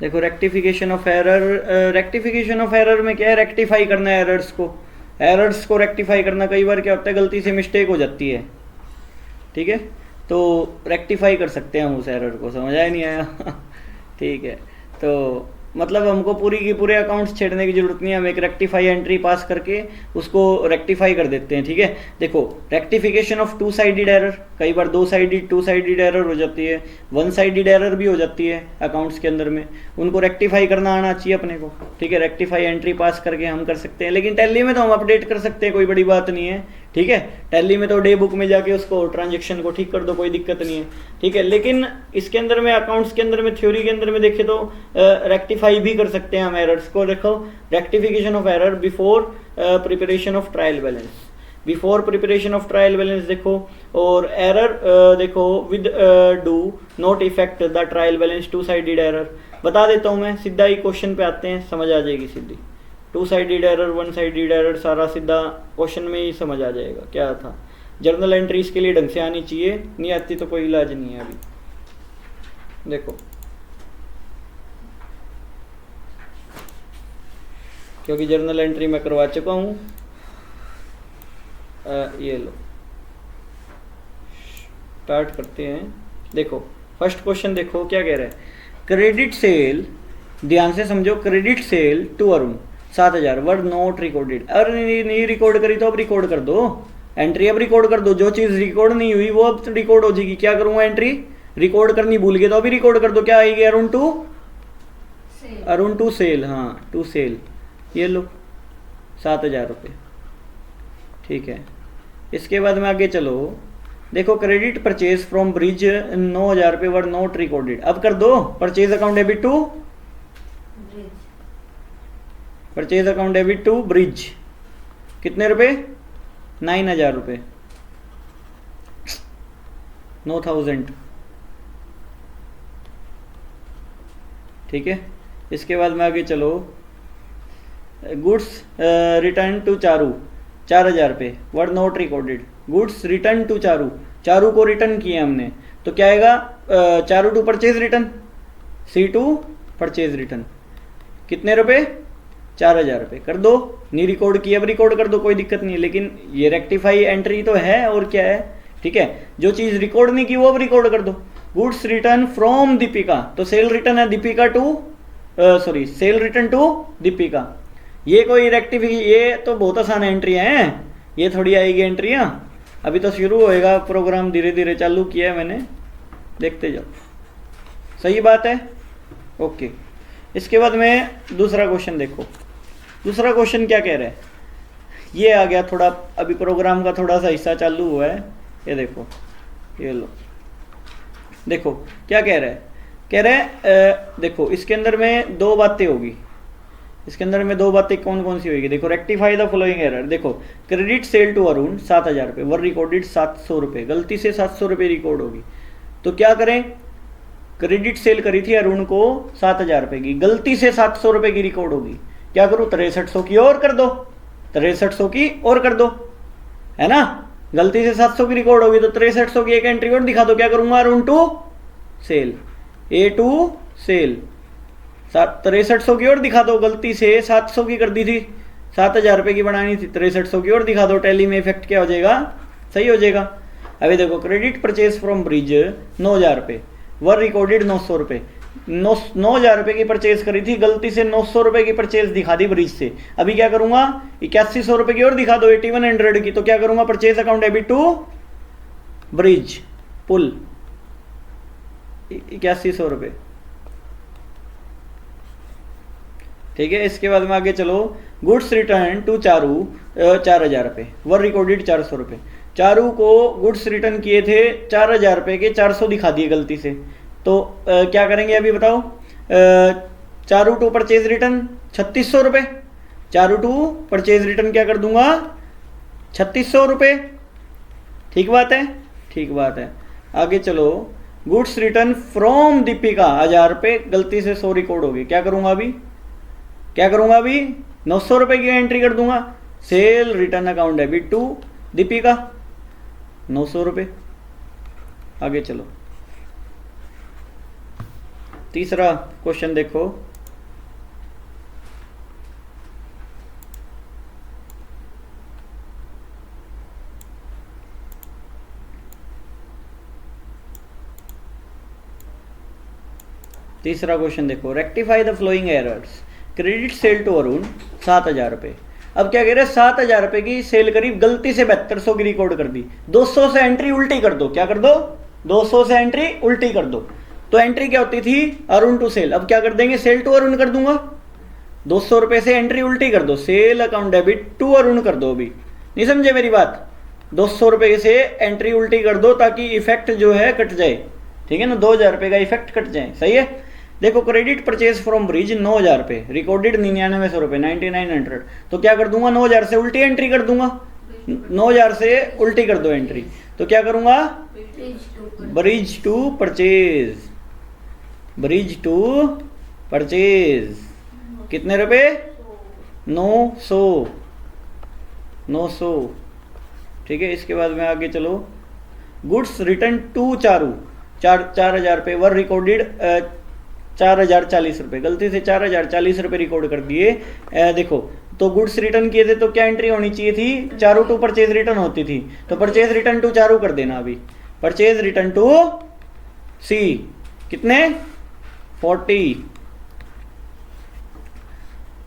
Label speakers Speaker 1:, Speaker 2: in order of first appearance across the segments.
Speaker 1: देखो rectification of error, rectification of error में क्या है, रेक्टिफाई करना है एरर्स को रेक्टिफाई करना। कई बार क्या होता है, गलती से मिस्टेक हो जाती है, ठीक है, तो रेक्टिफाई कर सकते हैं हम उस एरर को। समझ आया नहीं आया? ठीक है, तो मतलब हमको पूरी की पूरे अकाउंट्स छेड़ने की जरूरत नहीं है, हम एक रेक्टिफाई एंट्री पास करके उसको रेक्टिफाई कर देते हैं, ठीक है। देखो rectification of to sided error, कई बार टू साइडेड एरर हो जाती है, वन साइडेड एरर भी हो जाती है अकाउंट्स के अंदर में, उनको रेक्टिफाई करना आना चाहिए अपने को, ठीक है। रेक्टिफाई एंट्री पास करके हम कर सकते हैं, लेकिन टैली में तो हम अपडेट कर सकते हैं, कोई बड़ी बात नहीं है, ठीक है। टैली में तो डे बुक में जाके उसको ट्रांजेक्शन को ठीक कर दो, कोई दिक्कत नहीं है, ठीक है। लेकिन इसके अंदर में अकाउंट्स के अंदर में थ्योरी के अंदर में देखे तो रेक्टिफाई भी कर सकते हैं हम एरर्स को। देखो rectification of error before preparation of trial balance, before preparation of trial balance देखो, और एरर देखो with do not effect the trial balance to sided error. बता देता हूँ मैं, सीधा ही क्वेश्चन पे आते हैं, समझ आ जाएगी सीधी। Two sided error, one sided error, सारा सीधा क्वेश्चन में ही समझ आ जाएगा क्या था। जर्नल एंट्री इसके लिए ढंग से आनी चाहिए, नहीं आती तो कोई इलाज नहीं है अभी। देखो क्योंकि जर्नल एंट्री मैं करवा चुका हूँ, ये लो स्टार्ट करते हैं। देखो फर्स्ट क्वेश्चन देखो क्या कह रहा है, क्रेडिट सेल, ध्यान से समझो, credit sale to Arun 7000 were not recorded. अरे नहीं रिकॉर्ड करी तो अब रिकॉर्ड कर दो, एंट्री अब रिकॉर्ड कर दो, जो चीज रिकॉर्ड नहीं हुई वो अब रिकॉर्ड हो जाएगी। क्या करूंगा, एंट्री रिकॉर्ड करनी भूल गए तो अभी रिकॉर्ड कर दो। क्या आएगी, अरुण टू सेल, हाँ टू सेल, ये लो 7000 रुपये, ठीक है। इसके बाद में आगे चलो, देखो क्रेडिट परचेज फ्रॉम ब्रिज 9000 रुपये वर नॉट रिकॉर्डेड। अब कर दो purchase account debit to purchase account debit to Brij, कितने रुपए, 9000 रुपये, 9000, ठीक है। इसके बाद में आगे चलो, गुड्स रिटर्न टू चारू 4000 रुपये were not recorded. Goods return to Charu, Charu को रिटर्न किया हमने, तो क्या आएगा, Charu to purchase return, C to purchase return, कितने रुपए, 4000 रुपये। कर दो, नहीं रिकॉर्ड किया अब रिकॉर्ड कर दो, कोई दिक्कत नहीं है, लेकिन ये रेक्टिफाई एंट्री तो है और क्या है, ठीक है। जो चीज रिकॉर्ड नहीं की वो अब रिकॉर्ड कर दो। गुड्स रिटर्न फ्रॉम दीपिका, तो सेल रिटर्न है Deepika to, sorry sale return to Deepika. ये कोई रेक्टिफिकेशन, ये तो बहुत आसान एंट्री है, ये थोड़ी आएगी एंट्रियाँ, अभी तो शुरू होएगा प्रोग्राम, धीरे धीरे चालू किया है मैंने, देखते जाओ, सही बात है, ओके। इसके बाद में दूसरा क्वेश्चन देखो, दूसरा क्वेश्चन क्या कह रहा है, ये आ गया थोड़ा, अभी प्रोग्राम का थोड़ा सा हिस्सा चालू हुआ है, ये देखो, ये लो, देखो क्या कह रहा है, कह रहा है देखो इसके अंदर में दो बातें होगी, इसके अंदर में दो बातें कौन कौन सी होगी, देखो रेक्टिफाई द फॉलोइंग एरर। देखो क्रेडिट सेल टू अरुण 7000 रुपये वर रिकॉर्डेड 700 रुपये, गलती से 700 रुपये रिकॉर्ड होगी, तो क्या करें, क्रेडिट सेल करी थी अरुण को 7000 रुपये की, गलती से 700 रुपये की रिकॉर्ड होगी, क्या करूं, 6300 की और कर दो, 6300 की और कर दो, है ना, गलती से 700 की रिकॉर्ड होगी तो 6300 की एक एंट्री और दिखा दो। क्या करूंगा, Arun to sale, A to sale, 6300 की और दिखा दो, गलती से 700 की कर दी थी, 7000 रुपये की बनानी थी, 6300 की और दिखा दो, टैली में इफेक्ट क्या हो जाएगा, सही हो जाएगा। अभी देखो क्रेडिट परचेज फ्रॉम ब्रिज 9000 रुपये वर रिकॉर्डेड 900 रुपये, 9000 रुपये की परचेज करी थी, गलती से 900 रुपये की परचेज दिखा दी ब्रिज से। अभी क्या करूंगा, 8100 रुपये की और दिखा दो, 8100 की, तो क्या करूंगा, purchase account debit to Brij Pal 8100 रुपये, ठीक है। इसके बाद में आगे चलो, गुड्स रिटर्न टू चारू 4000 रुपये वर रिकॉर्डेड 400 रुपये, चारू को गुड्स रिटर्न किए थे 4000 रुपये के, 400 दिखा दिए गलती से, तो क्या करेंगे अभी बताओ, चारू टू परचेज रिटर्न 3600 रुपये, चारू टू परचेज रिटर्न क्या कर दूंगा, 3600 रुपये, ठीक बात है, ठीक बात है। आगे चलो, गुड्स रिटर्न फ्रॉम दीपिका 1000 रुपये, गलती से 100 रिकॉर्ड होगी, क्या करूंगा अभी, क्या करूंगा अभी, 900 रुपये की एंट्री कर दूंगा, sale return account debit to Deepika 900 रुपये। आगे चलो, तीसरा क्वेश्चन देखो, तीसरा क्वेश्चन देखो, rectify the following errors, credit sale to Arun 7,000 रुपये। अब क्या कह रहे हैं, 7,000 रुपये की सेल करी, गलती से 7200 की रिकॉर्ड कर दी, 200 से एंट्री उल्टी कर दो, क्या कर दो, 200 से एंट्री उल्टी कर दो। तो एंट्री क्या होती थी, अरुण टू सेल, अब क्या कर देंगे, सेल टू अरुण कर दूंगा, 200 रुपये से एंट्री उल्टी कर दो, sale account debit to Arun कर दो। अभी नहीं समझे मेरी बात, 200 रुपये से एंट्री उल्टी कर दो ताकि इफेक्ट जो है कट जाए, ठीक है ना, 2,000 रुपये का इफेक्ट कट जाए, सही है। देखो क्रेडिट परचेज फ्रॉम ब्रिज 9,000 रुपये, रिकॉर्डेड 9900 रुपये, 9900, तो क्या कर दूंगा, 9,000 से उल्टी एंट्री कर दूंगा, 9,000 से उल्टी कर दो एंट्री, तो क्या करूंगा, Brij to purchase, Brij to purchase, कितने रुपए, 900, 900, ठीक है। इसके बाद में आगे चलो, गुड्स रिटर्न टू चारू, 4,000 रुपये, वर रिकॉर्डेड 4,040 रुपये, गलती से 4,040 रुपये रिकॉर्ड कर दिए। देखो तो गुड्स रिटर्न किए थे तो क्या एंट्री होनी चाहिए थी, चारू टू परचेज रिटर्न होती थी, तो परचेज रिटर्न टू चारू कर देना। अभी परचेज रिटर्न टू सी कितने, 40,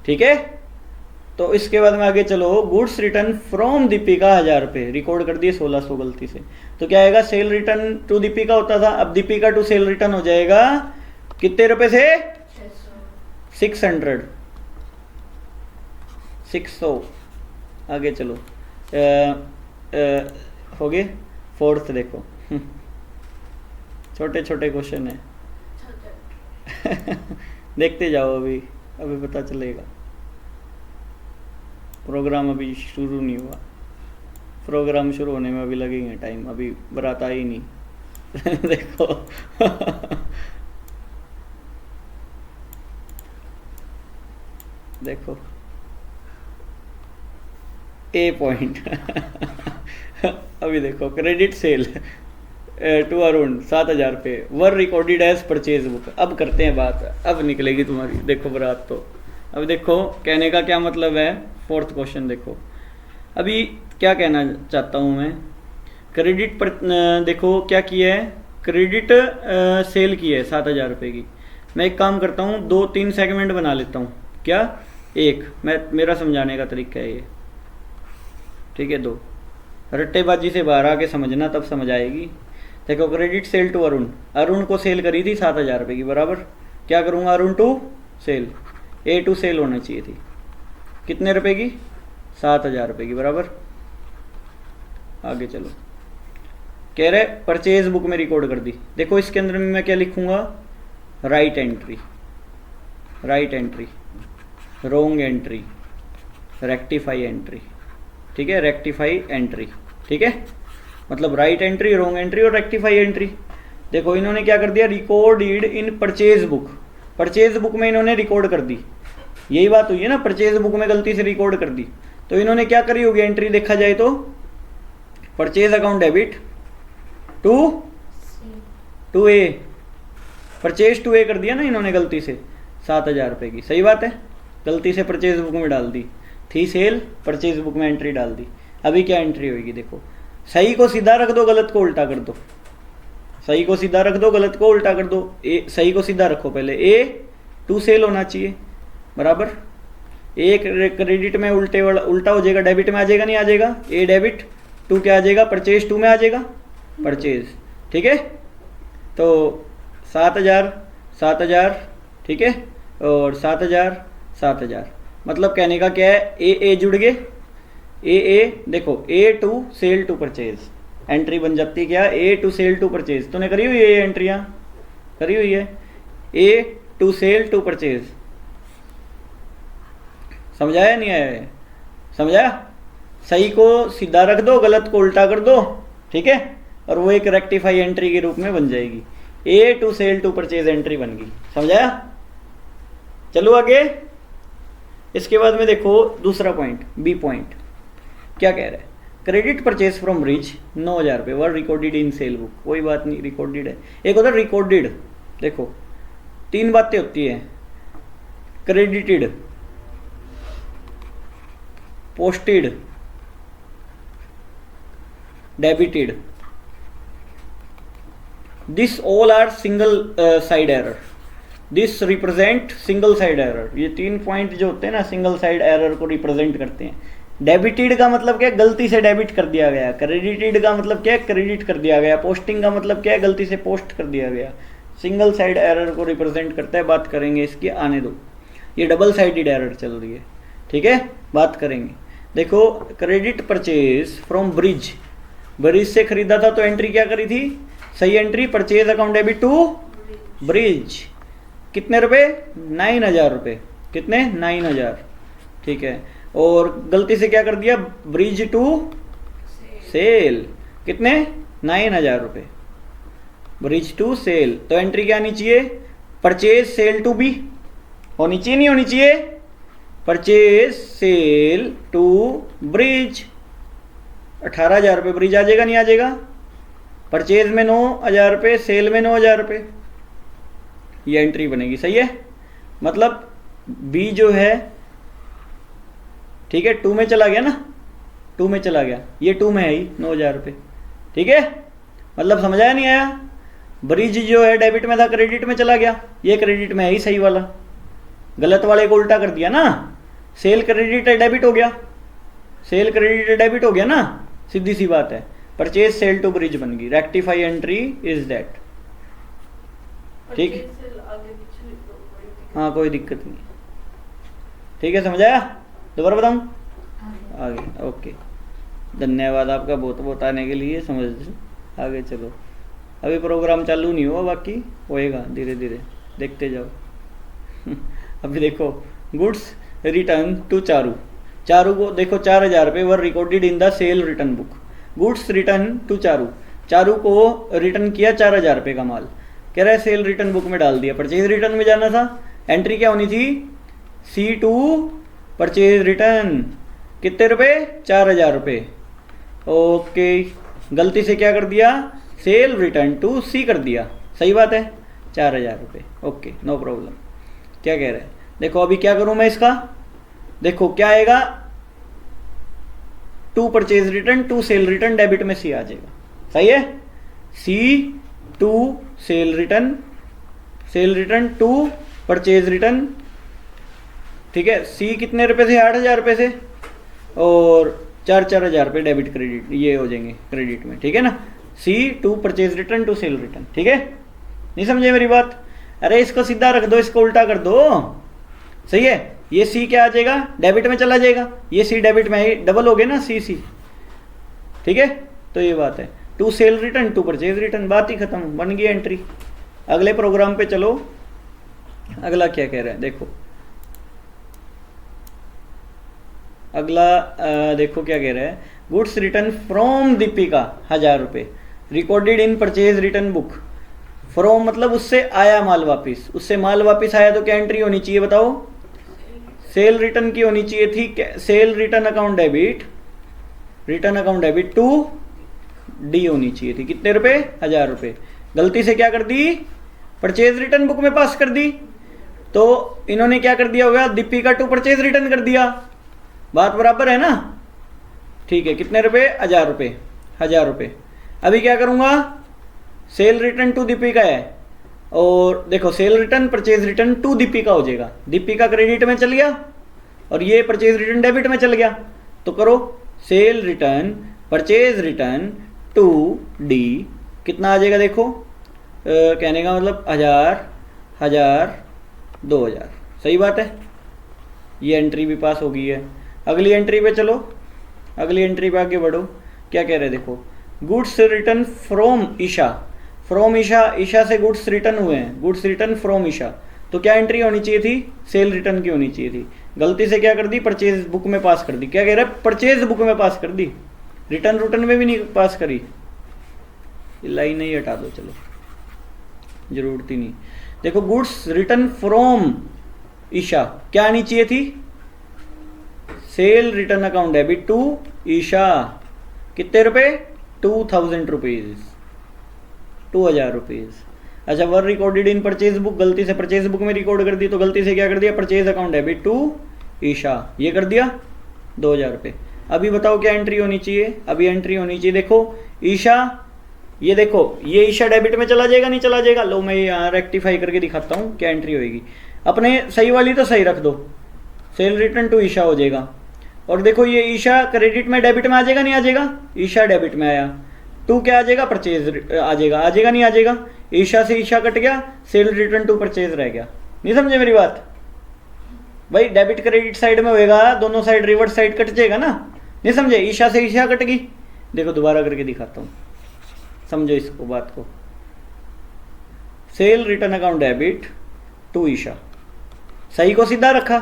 Speaker 1: ठीक है। तो इसके बाद में आगे चलो, गुड्स रिटर्न फ्रॉम दीपिका 1,000 रुपये, रिकॉर्ड कर दिए 1600 गलती से, तो क्या आएगा, सेल रिटर्न टू दीपिका होता था, अब दीपिका टू सेल रिटर्न हो जाएगा कितने रुपए से, 600, 600। आगे चलो, हो गए, फोर्थ देखो, छोटे छोटे क्वेश्चन है देखते जाओ, अभी अभी पता चलेगा, प्रोग्राम अभी शुरू नहीं हुआ, प्रोग्राम शुरू होने में अभी लगेंगे टाइम, अभी बारात आई नहीं देखो देखो ए पॉइंट अभी देखो, क्रेडिट सेल टू अरुण 7,000 रुपये, were recorded as purchase book. अब करते हैं बात, अब निकलेगी तुम्हारी, देखो बारात। तो अब देखो कहने का क्या मतलब है, फोर्थ क्वेश्चन देखो, अभी क्या कहना चाहता हूँ मैं, क्रेडिट पर देखो क्या किया है, क्रेडिट सेल की है 7,000 रुपये की। मैं एक काम करता हूँ, 2-3 सेगमेंट बना लेता हूँ, क्या, एक मेरा समझाने का तरीका है ये, ठीक है। 2 रट्टेबाजी से बाहर आके समझना, तब समझ आएगी। देखो credit sale to Arun, Arun को सेल करी थी 7,000 रुपये की, बराबर क्या करूँगा, Arun to sale, A to sale होना चाहिए थी, कितने रुपए की, 7,000 रुपये की, बराबर। आगे चलो, कह रहे परचेज बुक में रिकॉर्ड कर दी। देखो इसके अंदर में मैं क्या लिखूंगा, राइट एंट्री, राइट एंट्री, रोंग एंट्री, रेक्टिफाई एंट्री, ठीक है, रेक्टिफाई एंट्री, ठीक है, मतलब राइट एंट्री, रोंग एंट्री और रेक्टिफाई एंट्री। देखो इन्होंने क्या कर दिया, recorded in purchase book, purchase book में इन्होंने रिकॉर्ड कर दी, यही बात हुई है ना, परचेज बुक में गलती से रिकॉर्ड कर दी, तो इन्होंने क्या करी होगी एंट्री, देखा जाए तो purchase account debit to A, purchase to A कर दिया ना इन्होंने गलती से, 7,000 रुपये की, सही बात है, गलती से परचेज बुक में डाल दी थी सेल, परचेज बुक में एंट्री डाल दी। अभी क्या एंट्री होगी, देखो सही को सीधा रख दो, गलत को उल्टा कर दो, सही को सीधा रख दो, गलत को उल्टा कर दो। ए सही को सीधा रखो पहले, ए टू सेल होना चाहिए, बराबर, ए क्रेडिट में उल्टा हो जाएगा, डेबिट में आ जाएगा, नहीं आ जाएगा, ए डेबिट, टू क्या आ जाएगा, परचेज टू में आ जाएगा, परचेज, ठीक है। तो 7,000, ठीक है, और 7,000, मतलब कहने का क्या है, ए जुड़ गए, ए देखो, A to sale to purchase, entry बन जाती क्या, A to sale to purchase, तूने करी हुई है ये एंट्रियां, करी हुई है, A to sale to purchase, समझाया नहीं आया है, समझाया, सही को सीधा रख दो, गलत को उल्टा कर दो, ठीक है, और वो एक रेक्टिफाई एंट्री के रूप में बन जाएगी, A to sale to purchase entry बन गई, समझाया। चलो आगे, इसके बाद में देखो दूसरा पॉइंट, बी पॉइंट, क्या कह रहा है, क्रेडिट परचेज फ्रॉम रिच 9,000 रुपये, were recorded in sale book, कोई बात नहीं, रिकॉर्डेड है, एक होता है रिकॉर्डेड, देखो तीन बातें होती है, credited, posted, debited. This all are single side error, this represent single side error. ये तीन पॉइंट जो होते हैं ना, सिंगल साइड एरर को रिप्रेजेंट करते हैं। डेबिटेड का मतलब क्या है, गलती से डेबिट कर दिया गया। क्रेडिटेड का मतलब क्या है, क्रेडिट कर दिया गया। पोस्टिंग का मतलब क्या है, गलती से पोस्ट कर दिया गया। सिंगल साइड एरर को रिप्रेजेंट करता है, बात करेंगे इसकी, आने दो। ये डबल साइडेड एरर चल रही है, ठीक है, बात करेंगे। देखो, credit purchase from Brij, Brij से खरीदा था तो एंट्री क्या करी थी, सही entry, purchase account debit to Brij. कितने रुपए, 9,000 रुपये। कितने, 9,000, ठीक है। और गलती से क्या कर दिया, ब्रिज टू सेल, कितने, 9,000 रुपये, ब्रिज टू सेल। तो एंट्री क्या आनी चाहिए, परचेज सेल टू बी होनी चाहिए, नहीं होनी चाहिए, परचेज सेल टू ब्रिज। 18,000 रुपये ब्रिज आ जाएगा, नहीं आ जाएगा, परचेज में 9,000 रुपये, सेल में 9,000 रुपये, ये एंट्री बनेगी, सही है। मतलब बी जो है, ठीक है, 2 में चला गया ना, 2 में चला गया, ये 2 में है ही 9,000 रुपये, ठीक है। मतलब समझाया नहीं आया, ब्रिज जो है डेबिट में था, क्रेडिट में चला गया, ये क्रेडिट में है ही सही वाला, गलत वाले को उल्टा कर दिया ना। सेल क्रेडिट है, डेबिट हो गया, सेल क्रेडिट है, डेबिट हो गया ना, सीधी सी बात है। परचेज सेल टू ब्रिज बन गई, रेक्टिफाई एंट्री इज दैट, ठीक, हाँ कोई दिक्कत नहीं, ठीक है, समझाया, दोबारा बताऊं, आगे, ओके, धन्यवाद आपका बहुत बहुत आने के लिए, समझ, आगे चलो। अभी प्रोग्राम चालू नहीं हुआ, बाकी होएगा धीरे धीरे, देखते जाओ। अभी देखो, goods return to Charu, Charu को देखो 4,000 रुपये were recorded in the sale return book. Goods return to Charu, Charu को रिटर्न किया 4,000 रुपये का माल, कह रहा है सेल रिटर्न बुक में डाल दिया, परचेज रिटर्न में जाना था, एंट्री क्या होनी थी, C2 परचेज रिटर्न, कितने रुपए, 4,000 रुपये, ओके। गलती से क्या कर दिया, सेल रिटर्न टू सी कर दिया, सही बात है, 4,000 रुपये, ओके, नो प्रॉब्लम। क्या कह रहे हैं, देखो अभी क्या करूं मैं इसका, देखो क्या आएगा, 2 purchase return 2 cell return, debit में सी आ जाएगा, सही है, C2 cell return 2 purchase return, ठीक है। सी कितने रुपए से, 8,000 रुपये से, और 4,000 रुपये डेबिट क्रेडिट, ये हो जाएंगे क्रेडिट में, ठीक है ना। C2 purchase return to sale return, ठीक है, नहीं समझे मेरी बात, अरे इसको सीधा रख दो, इसको उल्टा कर दो, सही है। ये सी क्या आ जाएगा, डेबिट में चला जाएगा, ये सी डेबिट में, डबल हो गए ना, सी, ठीक है। तो ये बात है, 2 सेल रिटर्न 2 परचेज रिटर्न, बात ही खत्म, बन गई एंट्री। अगले प्रोग्राम पे चलो, अगला क्या कह रहे हैं, देखो अगला, देखो क्या कह रहा है, गुड्स रिटर्न फ्रॉम दीपिका 1,000 रुपये recorded in purchase return book. From मतलब उससे आया माल वापिस, उससे माल वापिस आया तो क्या एंट्री होनी चाहिए बताओ, सेल रिटर्न की होनी चाहिए थी, sale return account debit to D होनी चाहिए थी, कितने रुपए, 1,000 रुपये। गलती से क्या कर दी, परचेज रिटर्न बुक में पास कर दी, तो इन्होंने क्या कर दिया होगा, दीपिका टू परचेज रिटर्न कर दिया, बात बराबर है ना, ठीक है। कितने रुपए, 1,000 रुपये, 1,000 रुपये। अभी क्या करूंगा, सेल रिटर्न टू दीपिका है, और देखो sale return purchase return to Deepika हो जाएगा, दीपिका क्रेडिट में चल गया और ये परचेज रिटर्न डेबिट में चल गया, तो करो sale return purchase return to D, कितना आ जाएगा देखो, कहने का मतलब 1,000, 1,000, 2,000, सही बात है, ये एंट्री भी पास हो गई है। अगली एंट्री पे चलो, अगली एंट्री पे आगे बढ़ो, क्या कह रहे हैं देखो, goods return from Isha, from Isha, Isha से गुड्स रिटर्न हुए हैं, गुड्स रिटर्न फ्रॉम ईशा, तो क्या एंट्री होनी चाहिए थी, सेल रिटर्न की होनी चाहिए थी, गलती से क्या कर दी, परचेज बुक में पास कर दी। क्या कह रहे हैं, परचेज बुक में पास कर दी, रिटर्न रूटन में भी नहीं पास करी, लाइन नहीं हटा दो, चलो जरूरत ही नहीं। देखो गुड्स रिटर्न फ्रॉम ईशा, क्या आनी चाहिए थी, sale return account debit to Isha, कितने रुपए, 2,000 रुपीज, 2,000 रुपीज। अच्छा, were recorded in purchase book, गलती से परचेज बुक में रिकॉर्ड कर दी, तो गलती से क्या कर दिया, purchase account debit to Isha, ये कर दिया 2000 रुपये। अभी बताओ क्या एंट्री होनी चाहिए, अभी एंट्री होनी चाहिए, देखो ईशा, ये देखो ये ईशा डेबिट में चला जाएगा नहीं चला जाएगा, लो मैं यहाँ रेक्टिफाई करके दिखाता हूँ क्या एंट्री होगी। अपने सही वाली तो सही रख दो, सेल रिटर्न टू ईशा हो जाएगा। और देखो ये ईशा क्रेडिट में डेबिट में आ जाएगा नहीं आ जाएगा, ईशा डेबिट में आया, टू क्या आ जाएगा, परचेज आ जाएगा नहीं आ जाएगा, ईशा से ईशा कट गया, सेल रिटर्न टू परचेज रह गया। नहीं समझे मेरी बात भाई, डेबिट क्रेडिट साइड में होएगा, दोनों साइड रिवर्स साइड कट जाएगा ना, नहीं समझे, ईशा से ईशा कट गई। देखो दोबारा करके दिखाता हूँ, समझो इसको बात को, sale return account debit to Isha, सही को सीधा रखा,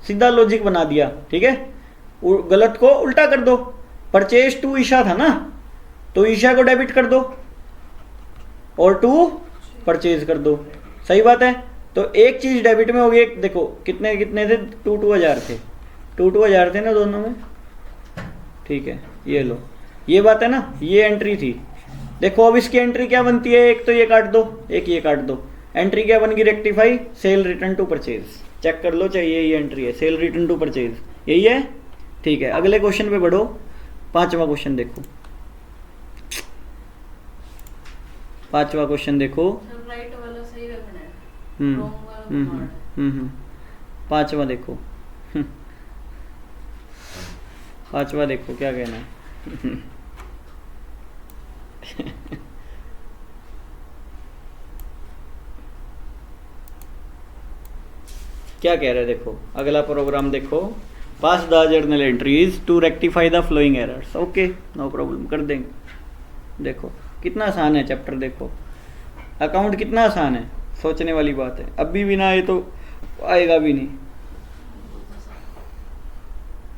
Speaker 1: सीधा लॉजिक बना दिया, ठीक है, गलत को उल्टा कर दो, परचेज टू ईशा था ना, तो ईशा को डेबिट कर दो और टू परचेज कर दो, सही बात है। तो एक चीज डेबिट में होगी, एक देखो कितने कितने थे, 2-2000 थे, 2-2000 थे ना दोनों में, ठीक है, ये लो, ये बात है ना, ये एंट्री थी। देखो अब इसकी एंट्री क्या बनती है, एक तो ये काट दो, एक ये काट दो, एंट्री क्या बन गई, rectify sale return to purchase, check कर लो चाहिए, ये एंट्री है सेल रिटर्न टू परचेज, यही है, ठीक है। अगले क्वेश्चन पे बढ़ो, 5वां क्वेश्चन देखो, 5वां क्वेश्चन देखो,
Speaker 2: राइट वाला सही रखना है,
Speaker 1: हम्म
Speaker 2: रॉन्ग वाला
Speaker 1: हम्म
Speaker 2: घुमाना है।
Speaker 1: हम्म 5वां देखो, 5वां देखो क्या कहना है। क्या कह रहे हैं देखो, अगला प्रोग्राम देखो, pass the journal entries to rectify the following errors, okay no problem, कर देंगे। देखो कितना आसान है चैप्टर, देखो अकाउंट कितना आसान है, सोचने वाली बात है, अभी भी ना आए तो आएगा भी नहीं,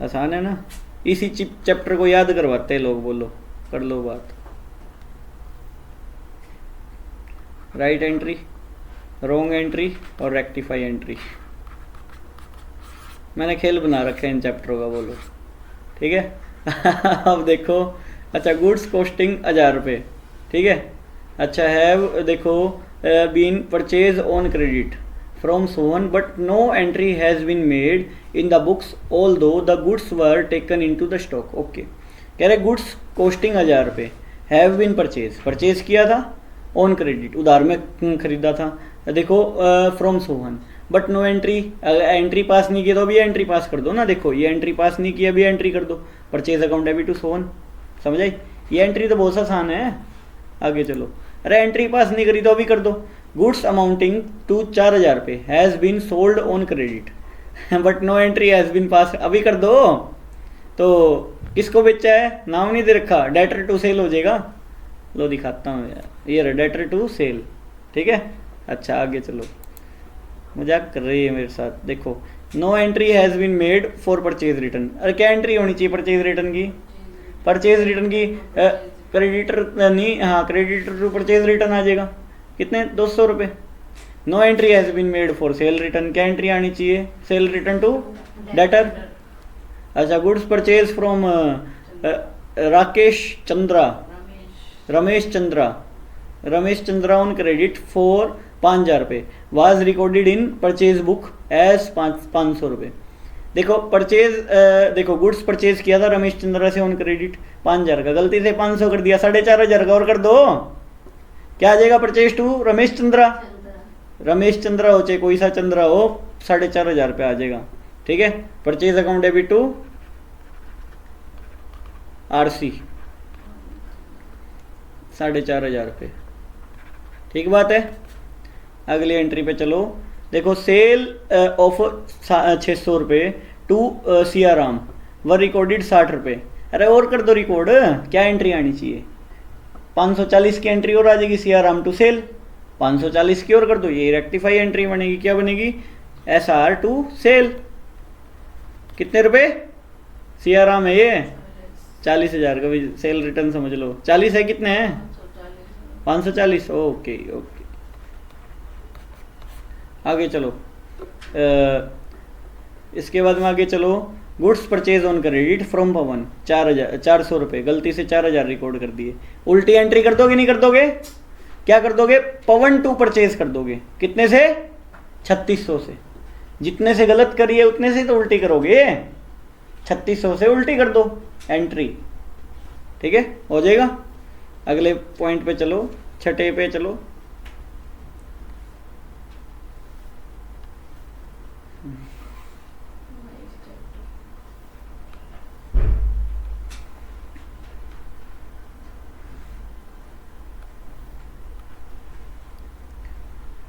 Speaker 1: आसान है ना, इसी चैप्टर को याद करवाते हैं लोग, बोलो कर लो बात। राइट एंट्री, रॉन्ग एंट्री और रेक्टिफाई एंट्री, मैंने खेल बना रखा है इन चैप्टरों का, बोलो ठीक है। अब देखो, अच्छा गुड्स कॉस्टिंग 1000 रुपये, ठीक है, अच्छा हैव देखो been purchase on credit from Sohan but no entry has been made in the books although the goods were taken into the stock, okay. कह रहे गुड्स कॉस्टिंग 1000 रुपये, हैव बीन परचेज किया था on credit, उधार में खरीदा था, देखो from Sohan, but no entry, entry pass नहीं की तो अभी एंट्री पास कर दो ना, देखो ये एंट्री पास नहीं की, अभी एंट्री कर दो, purchase account debit to Sohan, समझ आई, ये एंट्री तो बहुत आसान है। आगे चलो, अरे एंट्री पास नहीं करी तो अभी कर दो, गुड्स अमाउंटिंग टू 4000 रुपये has been sold on credit but no entry has been pass, अभी कर दो। तो किसको बेचा है, नाम नहीं दे रखा, डेटर टू सेल हो जाएगा, लो दिखाता हूँ यार, ये रहा डेटर टू सेल, ठीक है। अच्छा आगे चलो, मजाक कर रही है मेरे साथ, देखो no entry has been made for purchase return, अरे क्या एंट्री होनी चाहिए परचेज रिटर्न की, परचेज रिटर्न की क्रेडिटर नहीं, हाँ क्रेडिटर टू परचेज रिटर्न आ जाएगा, कितने 200 रुपये। No entry has been made for sale return, क्या एंट्री आनी चाहिए, सेल रिटर्न टू डेटर। अच्छा goods purchase from Ramesh Chandra on credit for 5000 रुपये was recorded in purchase book as 500 रुपये। देखो परचेज देखो गुड्स परचेज किया था रमेश चंद्रा से ऑन क्रेडिट 5000 का, गलती से 500 कर दिया, 4500 का और कर दो, क्या आ जाएगा, परचेज टू रमेश चंद्रा हो चाहे कोई सा चंद्रा हो, 4500 रुपये आ जाएगा, ठीक है। Purchase account debit to RC 4500 रुपये, ठीक बात है। अगली एंट्री पे चलो, देखो सेल ऑफ 600 रुपये टू सियाराम वर रिकॉर्डेड 60 रुपये, अरे और कर दो रिकॉर्ड, क्या एंट्री आनी चाहिए, 540 की एंट्री और आ जाएगी, सियाराम टू सेल 540 की और कर दो, ये रेक्टिफाई एंट्री बनेगी, क्या बनेगी, SR टू सेल, कितने रुपए, सियाराम है ये 40,000 का भी सेल रिटर्न समझ लो, 40 है, कितने हैं 540, ओके ओके। आगे चलो, इसके बाद में आगे चलो, goods purchase on credit from Pawan 400 रुपये, गलती से 4000 रिकॉर्ड कर दिए, उल्टी एंट्री कर दोगे नहीं कर दोगे, क्या कर दोगे, पवन टू परचेज कर दोगे। कितने से, 3600 से। जितने से गलत करिए उतने से तो उल्टी करोगे, 3600 से उल्टी कर दो एंट्री। ठीक है, हो जाएगा। अगले पॉइंट पे चलो, छठे पे चलो।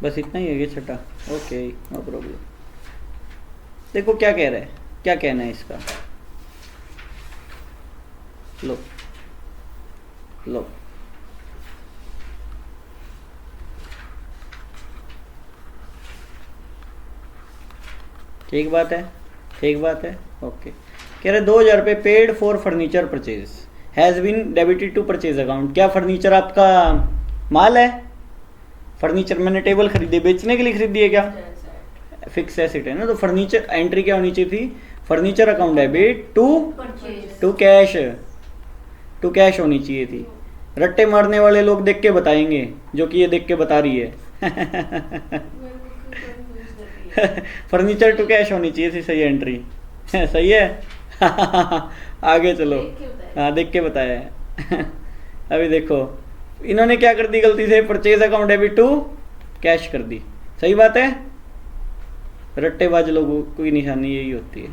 Speaker 1: बस इतना ही है ये छठा, ओके नो प्रॉब्लम। देखो क्या कह रहा है, क्या कहना है इसका, लो लो ठीक बात है, ठीक बात है, ओके। कह रहे 2000 रुपये paid for furniture purchase has been debited to purchase account. क्या फर्नीचर आपका माल है? फर्नीचर मैंने टेबल खरीदी, बेचने के लिए खरीदी है क्या? फिक्स एसेट है ना, तो फर्नीचर एंट्री क्या होनी चाहिए थी, furniture account debit to cash, to cash होनी चाहिए थी। रट्टे मारने वाले लोग देख के बताएंगे, जो कि ये देख के बता रही है। फर्नीचर टू कैश होनी चाहिए थी सही एंट्री। सही है। आगे चलो, हाँ देख के बताया है। अभी देखो इन्होंने क्या कर दी गलती से, purchase account debit to cash कर दी। सही बात है, रट्टेबाज लोगों की निशानी यही होती है।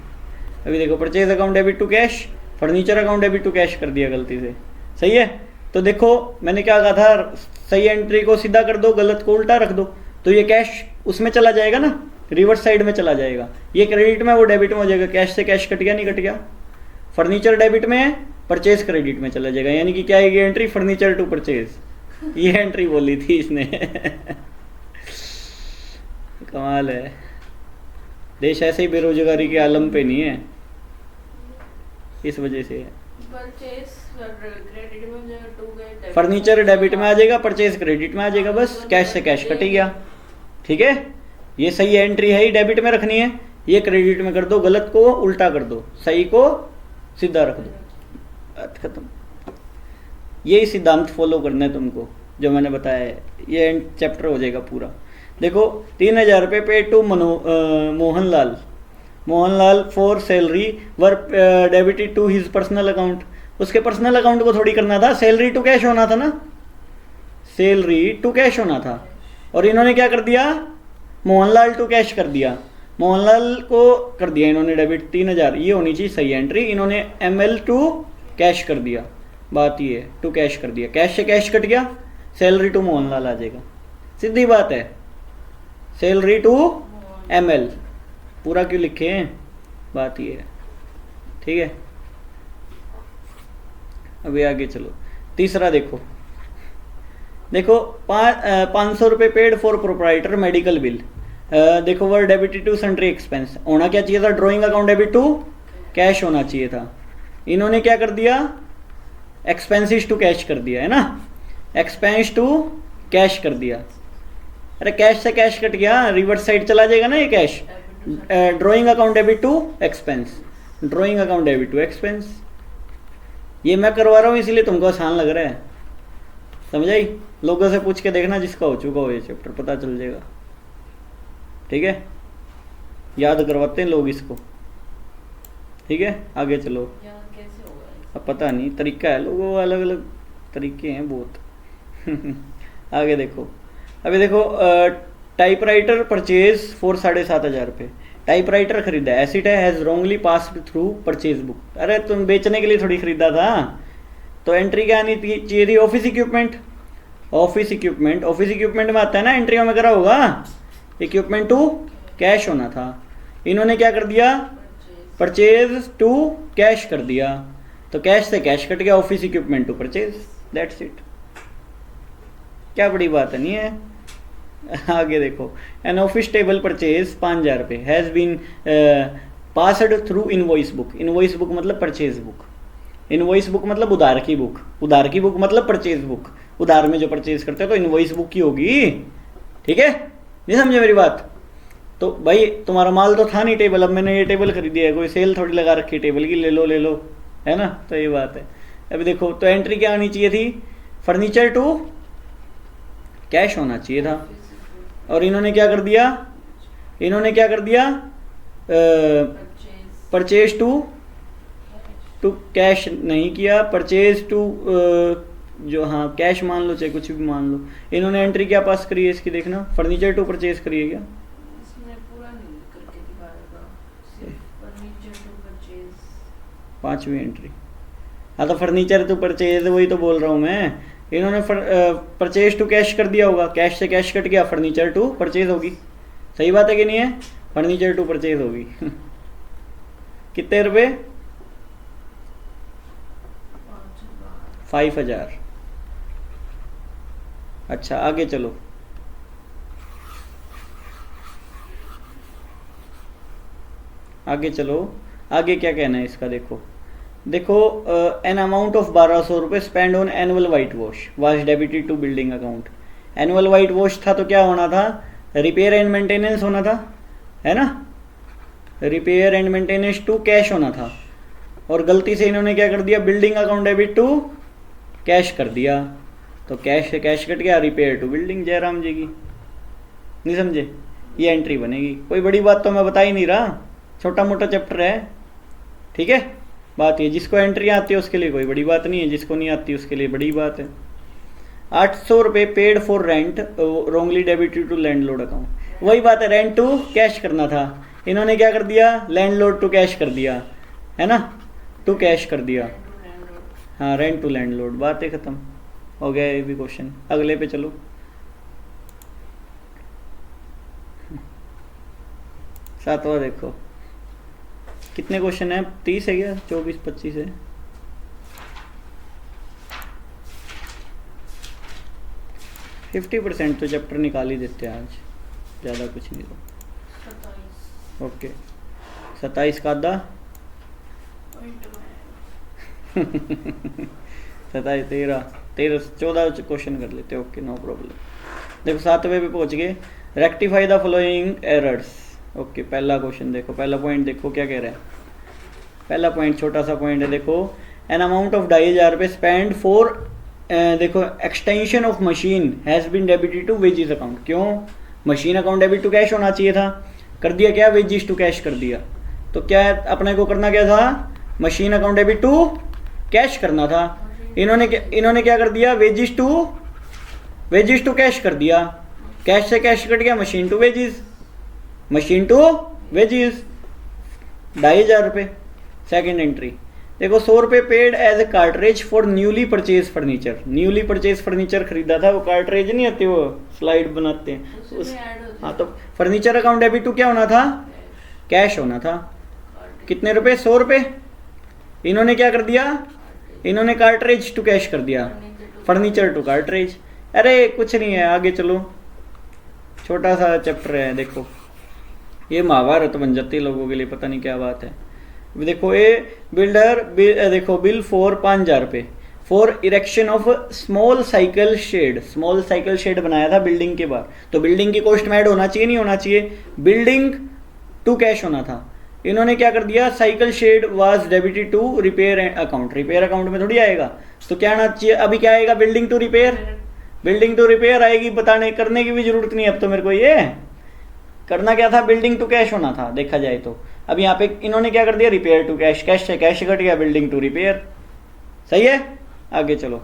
Speaker 1: अभी देखो purchase account debit to cash, furniture account debit to cash कर दिया गलती से। सही है, तो देखो मैंने क्या कहा था, सही एंट्री को सीधा कर दो, गलत को उल्टा रख दो, तो ये कैश उसमें चला जाएगा ना, रिवर्स साइड में चला जाएगा। ये क्रेडिट में, वो डेबिट में हो जाएगा। कैश से कैश कट गया, नहीं कट गया। फर्नीचर डेबिट में, परचेज क्रेडिट में चला जाएगा। यानी कि क्या है ये एंट्री, फर्नीचर टू परचेज। ये एंट्री बोली थी इसने। कमाल है, देश ऐसे ही बेरोजगारी के आलम पे नहीं है, इस वजह से है। फर्नीचर डेबिट में आ जाएगा, परचेज क्रेडिट में आ जाएगा, बस कैश से कैश कट गया। ठीक है, ये सही एंट्री है ही डेबिट में रखनी है, ये क्रेडिट में कर दो, गलत को उल्टा कर दो, सही को सीधा रख दो, बात खत्म। यही सिद्धांत फॉलो करना है तुमको जो मैंने बताया है, ये चैप्टर हो जाएगा पूरा। देखो 3000 रुपये pay to Mohanlal, Mohanlal for salary were debited to his personal account. उसके पर्सनल अकाउंट को थोड़ी करना था, सैलरी टू कैश होना था ना, सैलरी टू कैश होना था। और इन्होंने क्या कर दिया, मोहनलाल टू कैश कर दिया, मोहनलाल को कर दिया इन्होंने डेबिट 3000। ये होनी चाहिए सही एंट्री, इन्होंने ML टू कैश कर दिया। बात ये है, टू कैश कर दिया, कैश से कैश कट गया, सैलरी टू मोहनलाल आ जाएगा। सीधी बात है, सैलरी टू ML पूरा क्यों लिखे हैं, बात ये है। ठीक है, अभी आगे चलो। तीसरा देखो, देखो 500 रुपये paid for proprietor medical bill. देखो were debited to sundry expense, होना क्या चाहिए था, drawing account debit to cash होना चाहिए था। इन्होंने क्या कर दिया, एक्सपेंसिस टू कैश कर दिया है ना, एक्सपेंस टू कैश कर दिया। अरे कैश से कैश कट गया, रिवर्स साइड चला जाएगा ना ये cash. Drawing account debit to expense, drawing account debit to expense. ये मैं करवा रहा हूँ इसीलिए तुमको आसान लग रहा है, समझाई। लोगों से पूछ के देखना जिसका हो चुका हो ये चैप्टर, पता चल जाएगा। ठीक है, याद करवाते हैं लोग इसको। ठीक है, आगे चलो।
Speaker 2: कैसे होगा?
Speaker 1: अब पता नहीं, तरीका है, लोगों का अलग अलग तरीके हैं बहुत। आगे देखो, अभी देखो टाइपराइटर परचेज फॉर 7500 रुपये। टाइपराइटर खरीदा, एसिड है, has wrongly passed through purchase book. अरे तुम बेचने के लिए थोड़ी खरीदा था, तो एंट्री क्या आनी चाहिए थी, office equipment. Office equipment, office equipment में आता है ना, एंट्री में करा होगा, इक्विपमेंट टू कैश होना था। इन्होंने क्या कर दिया, परचेज टू कैश कर दिया, तो कैश से कैश कट गया, office equipment to purchase, that's it इट। क्या बड़ी बात नहीं है। आगे देखो, एन ऑफिस टेबल परचेज 5000 रुपये has been passed through invoice book. Invoice book मतलब परचेज बुक, इनवॉइस बुक मतलब उधार की बुक, उधार की बुक मतलब परचेज बुक। उधार में जो परचेज करते हो तो इनवॉइस बुक की होगी। ठीक है, नहीं समझे मेरी बात। तो भाई तुम्हारा माल तो था नहीं टेबल, अब मैंने ये टेबल खरीदी है, कोई सेल थोड़ी लगा रखी है टेबल की, ले लो, है ना, तो ये बात है। अभी देखो, तो एंट्री क्या आनी चाहिए थी, फर्नीचर टू कैश होना चाहिए था। और इन्होंने क्या कर दिया, इन्होंने क्या कर दिया, परचेज टू कैश नहीं किया, परचेज टू जो हाँ कैश मान लो चाहे कुछ भी मान लो। इन्होंने एंट्री क्या पास करी है इसकी, देखना, फर्नीचर टू परचेज करी है क्या?
Speaker 2: इसमें पूरा नहीं करके दिखाएगा, सिर्फ फर्नीचर टू परचेज।
Speaker 1: 5वीं एंट्री। हाँ तो फर्नीचर टू परचेज वही तो बोल रहा हूँ मैं। इन्होंने परचेज टू कैश कर दिया होगा, कैश से कैश कट गया, फर्नीचर टू परचेज होगी। सही बात है कि नहीं है? फर्नीचर टू परचेज होगी। कितने रुपए? 5,000। अच्छा आगे चलो। आगे चलो, आगे क्या कहना है इसका, देखो देखो एन अमाउंट ऑफ 1200 रुपये spend on annual white wash was debited to building account. Annual white wash था तो क्या होना था, रिपेयर एंड मेंटेनेंस होना था, है ना, repair and maintenance to cash होना था। और गलती से इन्होंने क्या कर दिया, building account debit to cash कर दिया, तो कैश से कैश कट गया, repair to building Jairam ji की। नहीं समझे? ये एंट्री बनेगी। कोई बड़ी बात तो मैं बता ही नहीं रहा, छोटा मोटा चैप्टर है, ठीक है। बात ये, जिसको एंट्री आती है उसके लिए कोई बड़ी बात नहीं है, जिसको नहीं आती उसके लिए बड़ी बात है। 800 रुपये paid for rent wrongly debited to landlord account. वही बात है, रेंट टू कैश करना था, इन्होंने क्या कर दिया, लैंडलॉर्ड टू कैश कर दिया, है ना, टू कैश कर दिया। हाँ रेंट टू लैंडलॉर्ड, बात है खत्म हो गया ये भी क्वेश्चन। अगले पे चलो। सातवां देखो, कितने क्वेश्चन है, 30 है क्या, 24-25 है। फिफ्टी % तो चैप्टर निकाल ही देते हैं आज, ज़्यादा कुछ नहीं तो। ओके 27 का आधा 27 13 14 क्वेश्चन कर लेते, ओके नो प्रॉब्लम। देखो 7वें पे पहुंच गए, rectify the following errors. Okay पहला क्वेश्चन देखो, पहला पॉइंट देखो क्या कह रहा है। पहला पॉइंट छोटा सा पॉइंट है, देखो एन अमाउंट ऑफ 2500 रुपये स्पेंड फॉर देखो extension of machine has been debited to wages account. क्यों, machine account debit to cash होना चाहिए था, कर दिया क्या, वेजेस टू कैश कर दिया। तो क्या अपने को करना क्या था, machine account debit to cash करना था। इन्होंने क्या कर दिया, वेजेस टू कैश कर दिया, कैश से कैश कट गया, machine to wages, machine to wages 2500 रुपये। सेकेंड एंट्री देखो 100 रुपये paid as a cartage for newly purchase furniture. Newly purchase furniture खरीदा था, वो कार्टरेज नहीं आते, वो स्लाइड बनाते हैं उस, हाँ तो फर्नीचर अकाउंट डेबिट टू क्या होना था, कैश होना था। कितने रुपए, 100 रुपये। इन्होंने क्या कर दिया, इन्होंने कार्टरेज टू कैश कर दिया, फर्नीचर टू कार्टरेज। अरे कुछ नहीं है, आगे चलो, छोटा सा चैप्टर है। देखो ये महाभारत बन जाती है लोगों के लिए, पता नहीं क्या बात है। देखो ए बिल्डर देखो बिल फॉर 5000 रुपये for erection of small cycle shed. Small cycle shed बनाया था बिल्डिंग के बाहर, तो बिल्डिंग की कॉस्ट में ऐड होना चाहिए नहीं होना चाहिए, बिल्डिंग टू कैश होना था। इन्होंने क्या कर दिया, cycle shed was debited to repair account. Repair account में थोड़ी आएगा, तो क्या आना चाहिए, अभी क्या आएगा, building to repair. Building to repair आएगी, बताने करने की भी जरूरत नहीं अब तो मेरे को, ये करना क्या था, बिल्डिंग टू कैश होना था देखा जाए तो। अब यहाँ पे इन्होंने क्या कर दिया, रिपेयर टू कैश, कैश से कैश कट गया, बिल्डिंग टू रिपेयर। सही है, आगे चलो।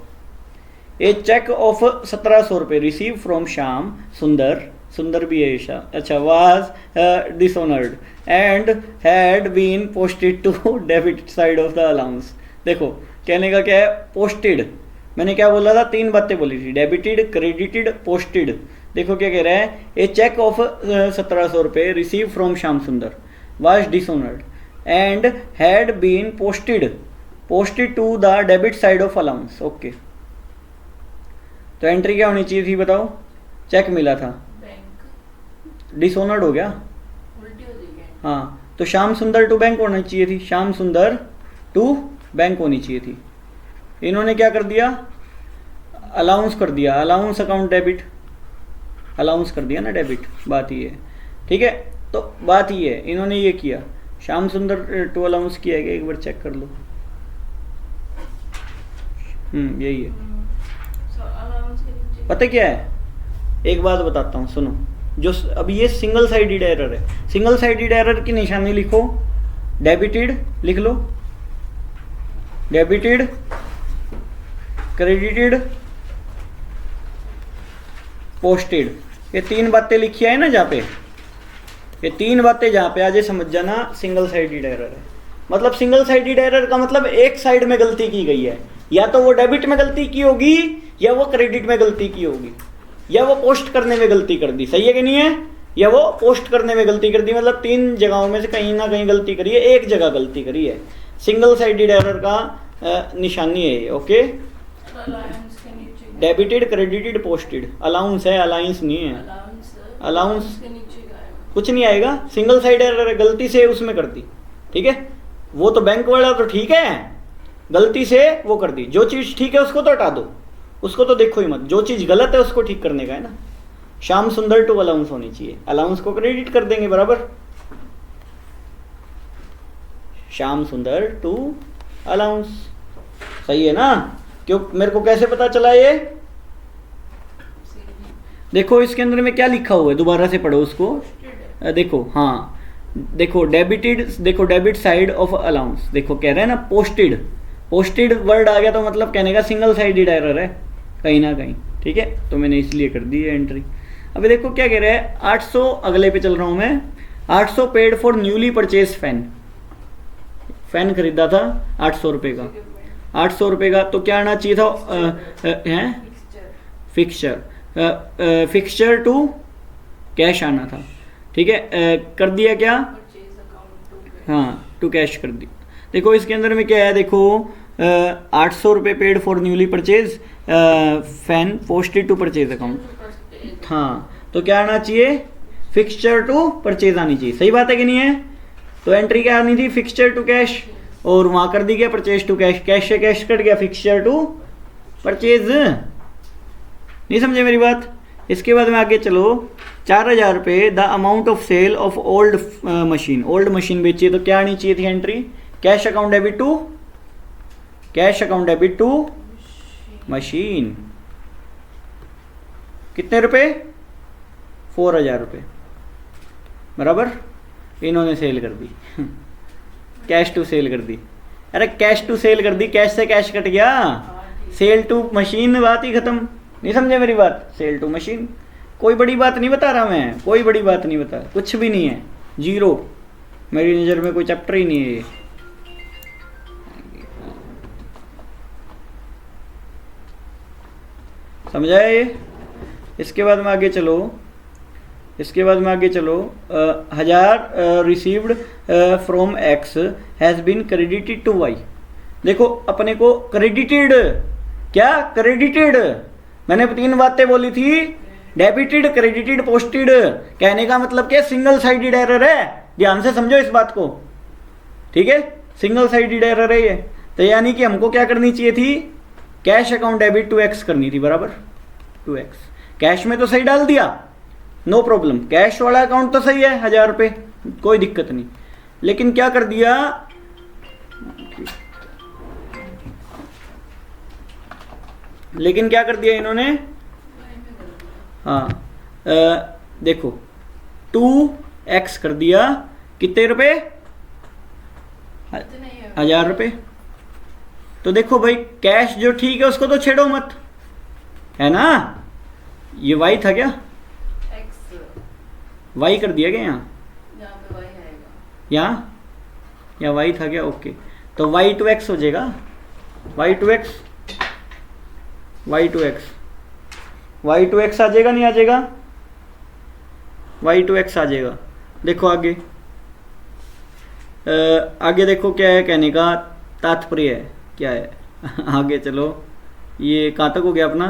Speaker 1: ए चेक ऑफ 1700 रुपये रिसीव फ्रॉम श्याम सुंदर, सुंदर भी है ईशा, अच्छा, was dishonoured and had been posted to debit side of the allowance. देखो कहने का क्या है, पोस्टेड, मैंने क्या बोला था, 3 बातें बोली थी, डेबिटेड, क्रेडिटेड, पोस्टेड। देखो क्या कह रहा है, ए चेक ऑफ 1700 रुपये receive from Shyam Sundar was dishonoured and had been posted to the debit side of allowance. Okay, तो एंट्री क्या होनी चाहिए थी बताओ, चेक मिला था, डिसऑनर्ड हो गया,
Speaker 2: उल्टी हो गई है।
Speaker 1: हाँ तो श्याम सुंदर टू बैंक होना चाहिए थी, श्याम सुंदर टू बैंक होनी चाहिए थी। इन्होंने क्या कर दिया, अलाउंस कर दिया, अलाउंस अकाउंट डेबिट, अलाउंस कर दिया ना डेबिट, बात ये है, ठीक है। तो बात ये है, इन्होंने ये किया, श्याम सुंदर टू अलाउंस किया गया, एक बार चेक कर लो, यही है।
Speaker 2: अलाउंस के नीचे
Speaker 1: पता क्या है, एक बात बताता हूँ सुनो, जो अब ये सिंगल साइडेड एरर है, सिंगल साइडेड एरर की निशानी लिखो, डेबिटेड लिख लो, डेबिटेड, क्रेडिटेड, पोस्टेड, ये तीन बातें लिखी है ना जहाँ पे, ये तीन बातें जहाँ पे आज समझ जाना सिंगल साइडेड एरर है। मतलब सिंगल साइडेड एरर का मतलब एक साइड में गलती की गई है, या तो वो डेबिट में गलती की होगी, या वो क्रेडिट में गलती की होगी, या वो पोस्ट करने में गलती कर दी, सही है कि नहीं है, या वो पोस्ट करने में गलती कर दी, मतलब तीन जगहों में से कहीं ना कहीं गलती करी है, एक जगह गलती करी है। सिंगल साइडेड एरर का निशानी है ये, ओके।
Speaker 2: अलाउंस के नीचे
Speaker 1: डेबिटेड, क्रेडिटेड, पोस्टेड, अलाउंस है, अलाउंस नहीं है, अलाउंस
Speaker 2: के नीचे गायब।
Speaker 1: कुछ नहीं आएगा, सिंगल साइड एरर है, गलती से उसमें कर दी, ठीक है। वो तो बैंक वाला तो ठीक है, गलती से वो कर दी, जो चीज़ ठीक है उसको तो हटा दो, उसको तो देखो ही मत, जो चीज़ गलत है उसको ठीक करने का है ना। श्याम सुंदर टू अलाउंस होनी चाहिए, अलाउंस को क्रेडिट कर देंगे बराबर, श्याम सुंदर टू अलाउंस, सही है ना। क्यों, मेरे को कैसे पता चला ये, देखो इसके अंदर में क्या लिखा हुआ है, दोबारा से पढ़ो उसको, देखो, हाँ देखो डेबिटेड, देखो डेबिट साइड ऑफ अलाउंस, देखो कह रहे हैं ना पोस्टेड, पोस्टेड वर्ड आ गया तो मतलब कहने का सिंगल साइडेड एरर है कहीं ना कहीं, ठीक है, तो मैंने इसलिए कर दी है एंट्री। अभी देखो क्या कह रहा है, 800, अगले पे चल रहा हूँ मैं, 800 paid for newly purchase fan, fan खरीदा था 800 रुपये का, 800 रुपये का, तो क्या आना चाहिए था, हैं फिक्सचर, फिक्सचर टू कैश आना था, ठीक है, कर दिया क्या, हाँ टू कैश कर दी। देखो इसके अंदर में क्या है, देखो 800 रुपये paid for newly purchase fan posted to purchase account, हाँ तो क्या आना चाहिए, फिक्सचर टू परचेज आनी चाहिए, सही बात है कि नहीं है। तो एंट्री क्या आनी थी, फिक्सचर टू कैश, और वहाँ कर दी गया परचेज टू कैश, कैश से कैश कट गया, फिक्सचर टू परचेज, नहीं समझे मेरी बात। इसके बाद में आगे चलो, 4000 रुपये the amount of sale of old machine, old machine बेची, तो क्या आनी चाहिए थी एंट्री, cash account debit to, cash account debit to machine, कितने रुपए, 4000 रुपये बराबर, इन्होंने सेल कर दी कैश टू सेल कर दी, अरे कैश टू सेल कर दी, कैश से कैश कट गया, सेल टू मशीन, बात ही खत्म, नहीं समझे मेरी बात, सेल टू मशीन, कोई बड़ी बात नहीं बता रहा मैं, कोई बड़ी बात नहीं बता, कुछ भी नहीं है, जीरो, मेरी नज़र में कोई चैप्टर ही नहीं है ये। समझा है ये। इसके बाद में आगे चलो, इसके बाद में आगे चलो, 1000 received from X has been credited to Y, देखो अपने को क्रेडिटेड, क्या क्रेडिटेड, मैंने 3 बातें बोली थी, डेबिटेड, क्रेडिटेड, पोस्टेड, कहने का मतलब क्या, सिंगल साइडेड एरर है, ध्यान से समझो इस बात को, ठीक है, सिंगल साइडेड एरर है ये, तो यानी कि हमको क्या करनी चाहिए थी, cash account debit to X करनी थी बराबर, टू एक्स, कैश में तो सही डाल दिया, नो प्रॉब्लम, कैश वाला अकाउंट तो सही है 1000 रुपये, कोई दिक्कत नहीं, लेकिन क्या कर दिया, लेकिन क्या कर दिया इन्होंने, हाँ देखो 2x कर दिया, कितने रुपए, 1000 रुपये, तो देखो भाई कैश जो ठीक है उसको तो छेड़ो मत, है ना, ये y था क्या, y कर दिया क्या यहाँ, यहाँ या y था क्या, ओके, तो y टू x हो जाएगा, y to x, y to x, y to x आ जाएगा, नहीं आ जाएगा, y टू x आ जाएगा। देखो आगे, आगे देखो क्या है, कहने का तात्पर्य है क्या है आगे चलो, ये कहाँ तक हो गया अपना,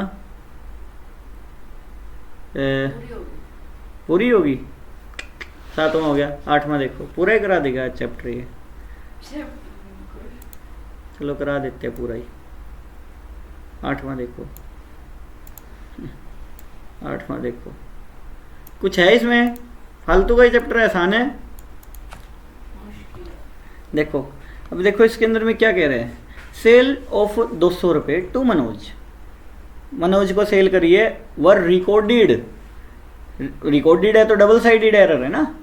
Speaker 1: पूरी होगी, 7वां हो गया, 8वां देखो, पूरा ही करा देगा चैप्टर ये, चलो करा देते हैं पूरा ही, 8वां देखो, 8वां देखो, कुछ है इसमें, फालतू का ही चैप्टर है, आसान है, देखो अब देखो इसके अंदर में क्या कह रहे हैं, सेल ऑफ 200 रुपये टू मनोज, मनोज को सेल करिए, वर रिकॉर्डेड, रिकॉर्डेड है तो डबल साइडेड एरर है ना।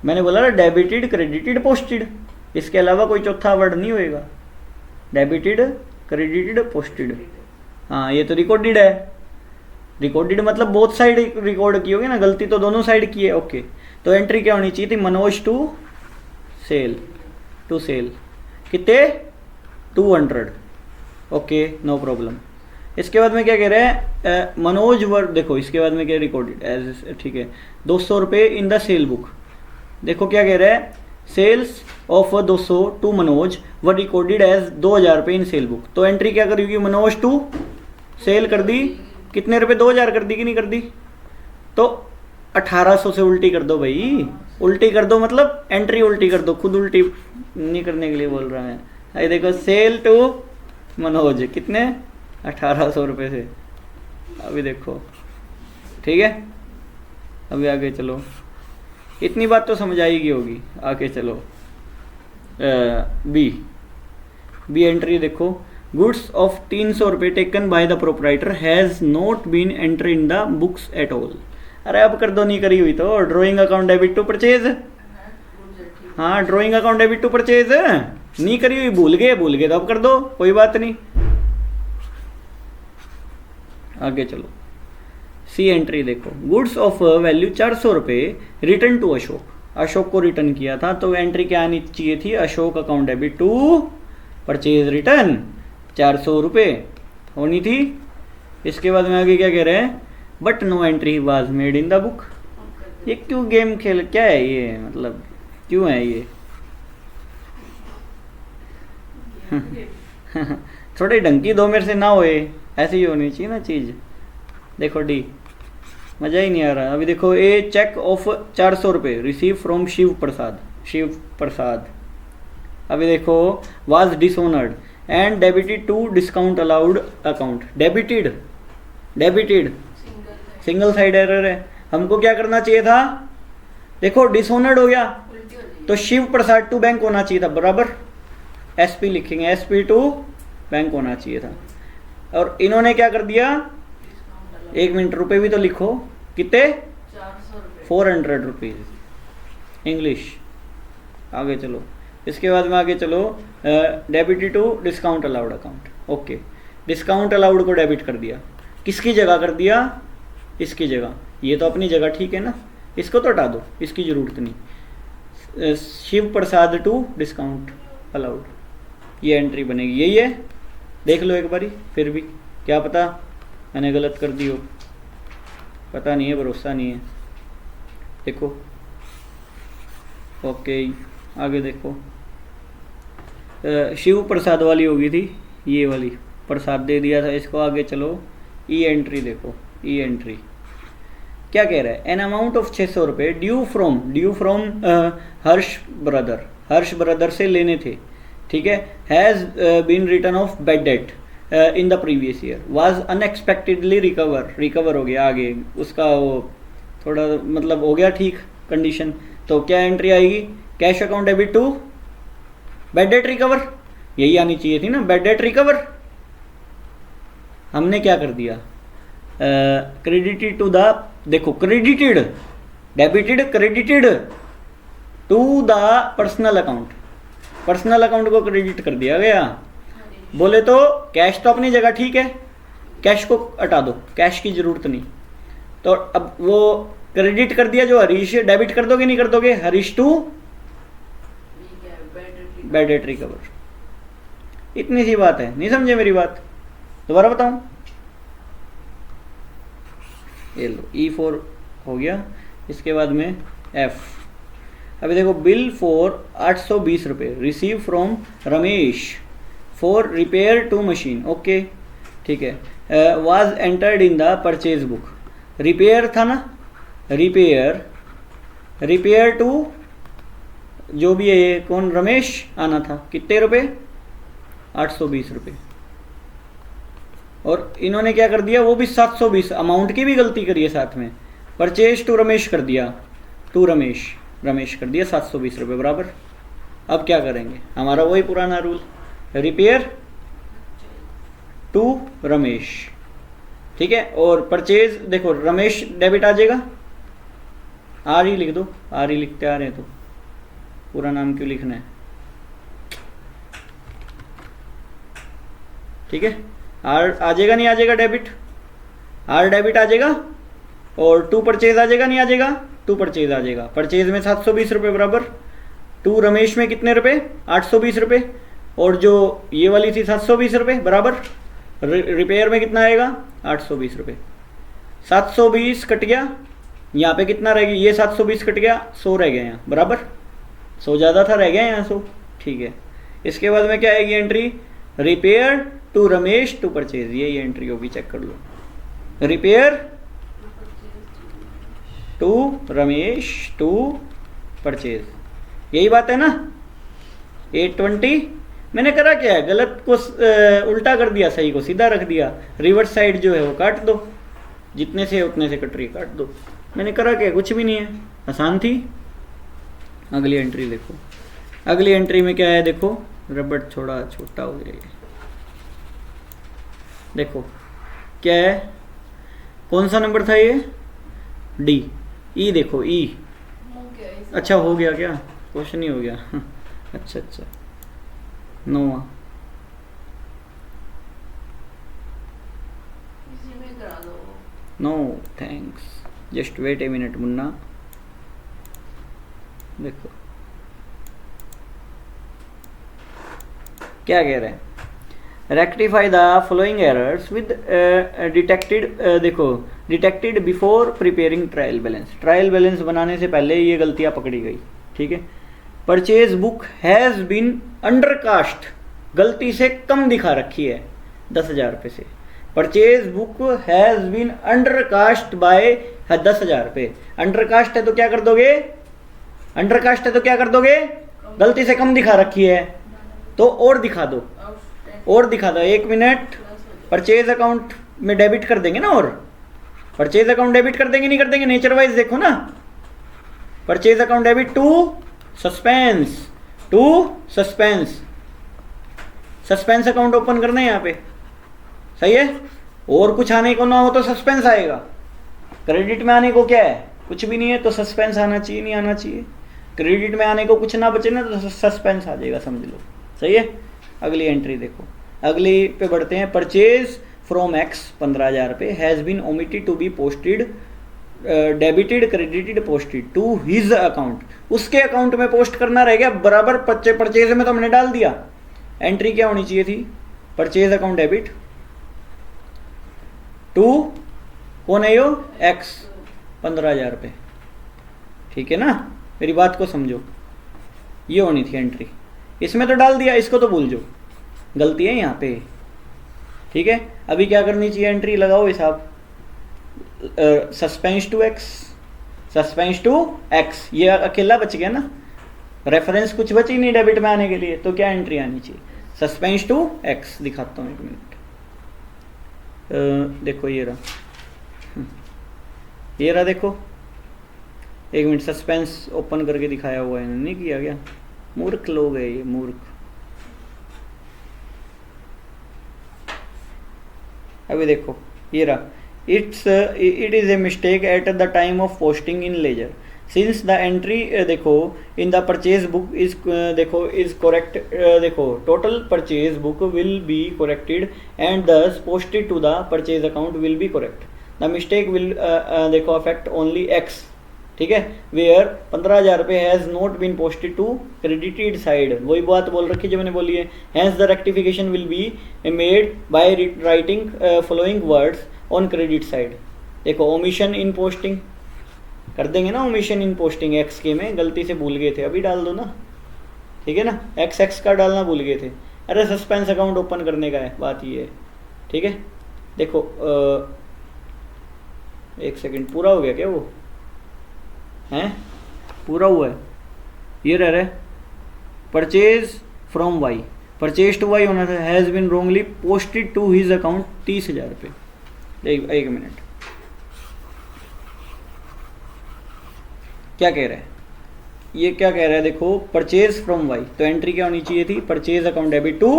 Speaker 1: मैंने बोला ना डेबिटेड क्रेडिटेड पोस्टेड, इसके अलावा कोई चौथा वर्ड नहीं होएगा। डेबिटेड क्रेडिटेड पोस्टेड, हाँ ये तो रिकॉर्डेड है। रिकॉर्डेड मतलब बोथ साइड रिकॉर्ड की होगी ना, गलती तो दोनों साइड की है। ओके, तो एंट्री क्या होनी चाहिए थी, Manoj to sale, to sale कितने 200। Okay no problem. इसके बाद में क्या कह रहे हैं, मनोज वर, देखो इसके बाद में क्या रिकॉर्डेड एज, ठीक है 200 रुपये इन द सेल बुक। देखो क्या कह रहा है, sales of 200 to Manoj were recorded as 2000 रुपये इन सेल बुक। तो एंट्री क्या करेगी, मनोज टू सेल कर दी, कितने रुपए 2000 कर दी कि नहीं कर दी, तो 1800 से उल्टी कर दो भाई, उल्टी कर दो मतलब एंट्री उल्टी कर दो, खुद उल्टी नहीं करने के लिए बोल रहा है। ये देखो सेल टू मनोज कितने 1800 रुपये से। अभी देखो ठीक है, अभी आगे चलो, इतनी बात तो समझ आएगी होगी। आगे चलो बी एंट्री देखो, गुड्स ऑफ 300 रुपये taken by the proprietor has not been entry in the books at all. अरे अब कर दो, नहीं करी हुई तो drawing account debit to purchase, हाँ drawing account debit to purchase नहीं करी हुई, भूल गए तो अब कर दो, कोई बात नहीं। आगे चलो सी एंट्री देखो, गुड्स ऑफ वैल्यू 400 रुपये रिटर्न टू अशोक, अशोक को रिटर्न किया था, तो एंट्री क्या आनी चाहिए थी, Ashok account debit to purchase return 400 रुपये होनी थी। इसके बाद में आगे क्या कह रहे हैं, but no entry was made in the book. ये क्यों गेम खेल, क्या है ये, मतलब क्यों है ये थोड़ी ढंग की दो मेरे से ना होए, ऐसी ही होनी चाहिए ना चीज़। देखो डी, मज़ा ही नहीं आ रहा। अभी देखो ए चेक ऑफ 400 रुपये रिसीव फ्रॉम शिव प्रसाद। अभी देखो was dishonoured and debited to discount allowed account. Debited single side error है, हमको क्या करना चाहिए था, देखो डिसऑनर्ड हो गया तो शिव प्रसाद टू बैंक होना चाहिए था, बराबर एसपी लिखेंगे, एसपी टू बैंक होना चाहिए था। और इन्होंने क्या कर दिया, 1 मिनट रुपए भी तो लिखो, कितने 400 रुपीज़ इंग्लिश। आगे चलो, इसके बाद में आगे चलो debit to discount allowed account. Okay, discount allowed को डेबिट कर दिया, किसकी जगह कर दिया, इसकी जगह। ये तो अपनी जगह ठीक है ना, इसको तो हटा दो, इसकी ज़रूरत नहीं। शिव प्रसाद टू डिस्काउंट अलाउड, ये एंट्री बनेगी, यही है। देख लो एक बारी, फिर भी क्या पता मैंने गलत कर दी हो, पता नहीं है, भरोसा नहीं है। देखो ओके, आगे देखो शिव प्रसाद वाली होगी थी, ये वाली प्रसाद दे दिया था इसको। आगे चलो ई एंट्री देखो, ई एंट्री क्या कह रहा है, एन अमाउंट ऑफ 600 रुपये ड्यू फ्रॉम हर्ष ब्रदर से लेने थे, ठीक है। Has been return of bad debt in the previous year, was unexpectedly recover हो गया, आगे उसका वो थोड़ा मतलब हो गया ठीक कंडीशन। तो क्या एंट्री आएगी, cash account debit to bad debt recover, यही आनी चाहिए थी ना, बैड डेट रिकवर। हमने क्या कर दिया, क्रेडिटेड टू द, देखो credited debited credited to the personal account को क्रेडिट कर दिया गया। बोले तो कैश तो अपनी जगह ठीक है, कैश को हटा दो, कैश की जरूरत नहीं। तो अब वो क्रेडिट कर दिया जो हरीश, डेबिट कर दोगे नहीं कर दोगे, Harish to bad debt recover. इतनी सी बात है, नहीं समझे मेरी बात, दोबारा बताऊं। ये लो E4 हो गया, इसके बाद में F। अभी देखो बिल फॉर 820 रुपये receive from Ramesh for repair to machine. Okay ठीक है, was entered in the purchase book, repair था ना, रिपेयर टू जो भी है कौन, रमेश आना था, कितने रुपए 820 रुपये। और इन्होंने क्या कर दिया, वो भी 720, अमाउंट की भी गलती करी है साथ में, परचेज टू रमेश कर दिया, टू रमेश कर दिया 720 रुपये बराबर। अब क्या करेंगे, हमारा वही पुराना रूल, रिपेयर टू रमेश, ठीक है। और परचेज देखो रमेश डेबिट आ जाएगा, आर ही लिख दो, आर ही लिखते आ रहे हैं तो पूरा नाम क्यों लिखना है, ठीक है। आर आ जाएगा नहीं आ जाएगा डेबिट, आर डेबिट आ जाएगा। और टू परचेज आ जाएगा नहीं आ जाएगा, टू परचेज आ जाएगा। परचेज में 720 रुपये बराबर, टू रमेश में कितने रुपए 820 रुपये, और जो ये वाली थी 720 रुपये बराबर। रिपेयर में कितना आएगा 820 रुपये। 720 कट गया, यहाँ पे कितना रह गया, ये 720 कट गया, 100 रह गया यहाँ बराबर, 100 ज़्यादा था रह गया यहाँ 100, ठीक है। इसके बाद में क्या आएगी entry, repair to Ramesh to purchase, यही एंट्री होगी, चेक कर लो। Repair to Ramesh to purchase, यही बात है ना। 820 मैंने करा क्या है, गलत को उल्टा कर दिया, सही को सीधा रख दिया। रिवर्स साइड जो है वो काट दो, जितने से उतने से कट रही काट दो। मैंने करा क्या, कुछ भी नहीं है, आसान थी। अगली एंट्री देखो, अगली एंट्री में क्या है देखो, रबड़ थोड़ा छोटा हो जाएगा, देखो क्या है, कौन सा नंबर था ये, डी। ई देखो ई, अच्छा हो गया क्या, क्वेश्चन ही हो गया अच्छा अच्छा, नोवा
Speaker 2: इसी में करा दो।
Speaker 1: No thanks, just wait a minute Munna. देखो क्या कह रहे हैं, rectify the following errors with detected, देखो detected before preparing trial balance. Trial balance बनाने से पहले ये गलतियां पकड़ी गई, ठीक है। Purchase book has been undercast, गलती से कम दिखा रखी है 10,000 रुपये से। Purchase book has been undercast by 10,000 रुपये। अंडरकास्ट है तो क्या कर दोगे, अंडरकास्ट है तो क्या कर दोगे, गलती से कम दिखा रखी है तो और दिखा दो, और दिखा दो। 1 मिनट, परचेज अकाउंट में डेबिट कर देंगे ना, और परचेज अकाउंट डेबिट कर देंगे नहीं कर देंगे, नेचर वाइज देखो ना। Purchase account debit to suspense, to suspense, suspense account open करना है यहाँ पे, सही है। और कुछ आने को ना हो तो सस्पेंस आएगा, क्रेडिट में आने को क्या है, कुछ भी नहीं है तो सस्पेंस आना चाहिए, नहीं आना चाहिए। क्रेडिट में आने को कुछ ना बचे ना तो सस्पेंस आ जाएगा, समझ लो, सही है। अगली एंट्री देखो, अगली पे बढ़ते हैं। परचेज फ्रॉम एक्स 15,000 रुपये has been omitted to be posted, debited credited posted to his account, उसके अकाउंट में पोस्ट करना रह गया बराबर। परचेज में तो हमने डाल दिया, एंट्री क्या होनी चाहिए थी, परचेज अकाउंट डेबिट टू कौन है यो, एक्स 15,000 रुपये, ठीक है ना। मेरी बात को समझो, ये होनी थी एंट्री, इसमें तो डाल दिया, इसको तो भूल जाओ, गलती है यहाँ पे, ठीक है। अभी क्या करनी चाहिए, एंट्री लगाओ हिसाब, suspense to X, suspense to X, ये अकेला बच गया ना, रेफरेंस कुछ बची नहीं डेबिट में आने के लिए, तो क्या एंट्री आनी चाहिए, सस्पेंस टू एक्स। दिखाता हूँ 1 मिनट, देखो ये रहा, ये रहा देखो, 1 मिनट, सस्पेंस ओपन करके दिखाया हुआ है, नहीं किया क्या, मूर्ख लोग है ये, मूर्ख। अभी देखो ये रहा, it is a mistake at the time of posting in ledger since the entry, देखो in the purchase book is, देखो इज करेक्ट, देखो total purchase book will be corrected and thus posted to the purchase account will be correct. The mistake will, देखो affect only X, ठीक है, where 15,000 रुपये has not been posted to credited side, वही बात बोल रखी जो मैंने बोली है। Hence the rectification will be made by writing following words on credit side. देखो ओमिशन इन पोस्टिंग कर देंगे ना, ओमिशन इन पोस्टिंग एक्स के में गलती से भूल गए थे, अभी डाल दो ना, ठीक है ना, एक्स एक्स का डालना भूल गए थे। अरे सस्पेंस अकाउंट ओपन करने का है, बात ये है, ठीक है। देखो 1 सेकेंड, पूरा हो गया क्या वो, हैं पूरा हुआ है, ये रह रहा है purchase from Y, purchase to Y होना था, has been wrongly posted to his account 30,000 रुपये। 1 मिनट, क्या कह रहा है ये, क्या कह रहा है देखो, परचेज फ्रॉम वाई, तो एंट्री क्या होनी चाहिए थी, purchase account debit to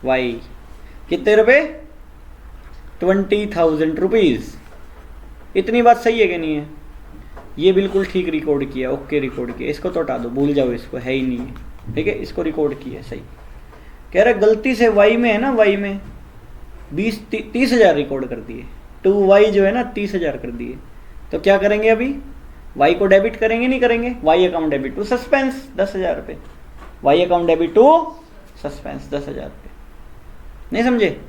Speaker 1: Y, कितने रुपए 20,000 रुपीज़। इतनी बात सही है कि नहीं है? ये बिल्कुल ठीक रिकॉर्ड किया, ओके रिकॉर्ड किया। इसको तो हटा दो, भूल जाओ, इसको है ही नहीं है, ठीक है। इसको रिकॉर्ड किया सही। कह रहा गलती से वाई में है ना, वाई में 30,000 रिकॉर्ड कर दिए, 2y जो है ना 30,000 कर दिए। तो क्या करेंगे अभी? y को डेबिट करेंगे नहीं करेंगे? y account debit to suspense 10,000 रुपये, y account debit to suspense 10,000 रुपये। नहीं समझे?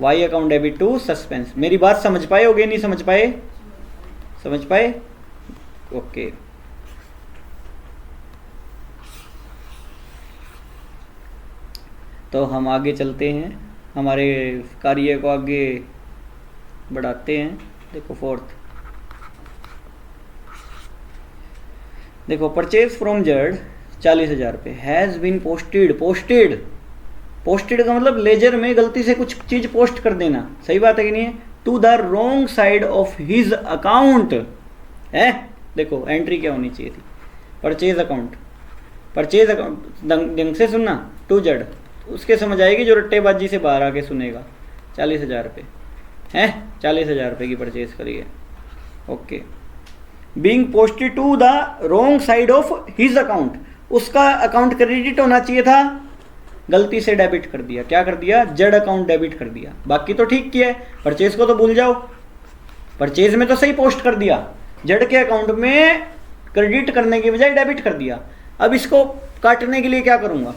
Speaker 1: y account debit to suspense. मेरी बात समझ पाए होगे? नहीं समझ पाए? समझ पाए? ओके। तो हम आगे चलते हैं, हमारे कार्य को आगे बढ़ाते हैं। देखो फोर्थ, देखो परचेज फ्रॉम जड 40,000 रुपये has been posted. Posted, posted का मतलब लेजर में गलती से कुछ चीज पोस्ट कर देना, सही बात है कि नहीं है? To the wrong side of his account है। देखो एंट्री क्या होनी चाहिए थी? परचेज अकाउंट, परचेज अकाउंट ढंग से सुनना, टू जड, उसके समझ आएगी जो रट्टेबाजी से बाहर आके सुनेगा। 40,000 रुपये है, 40,000 रुपये की परचेज करी है, okay. Being posted to the wrong side of his account, उसका अकाउंट क्रेडिट होना चाहिए था, गलती से डेबिट कर दिया। क्या कर दिया? जेड अकाउंट डेबिट कर दिया। बाकी तो ठीक किया है, परचेज को तो भूल जाओ, परचेज में तो सही पोस्ट कर दिया, जेड के अकाउंट में क्रेडिट करने की बजाय डेबिट कर दिया। अब इसको काटने के लिए क्या करूंगा?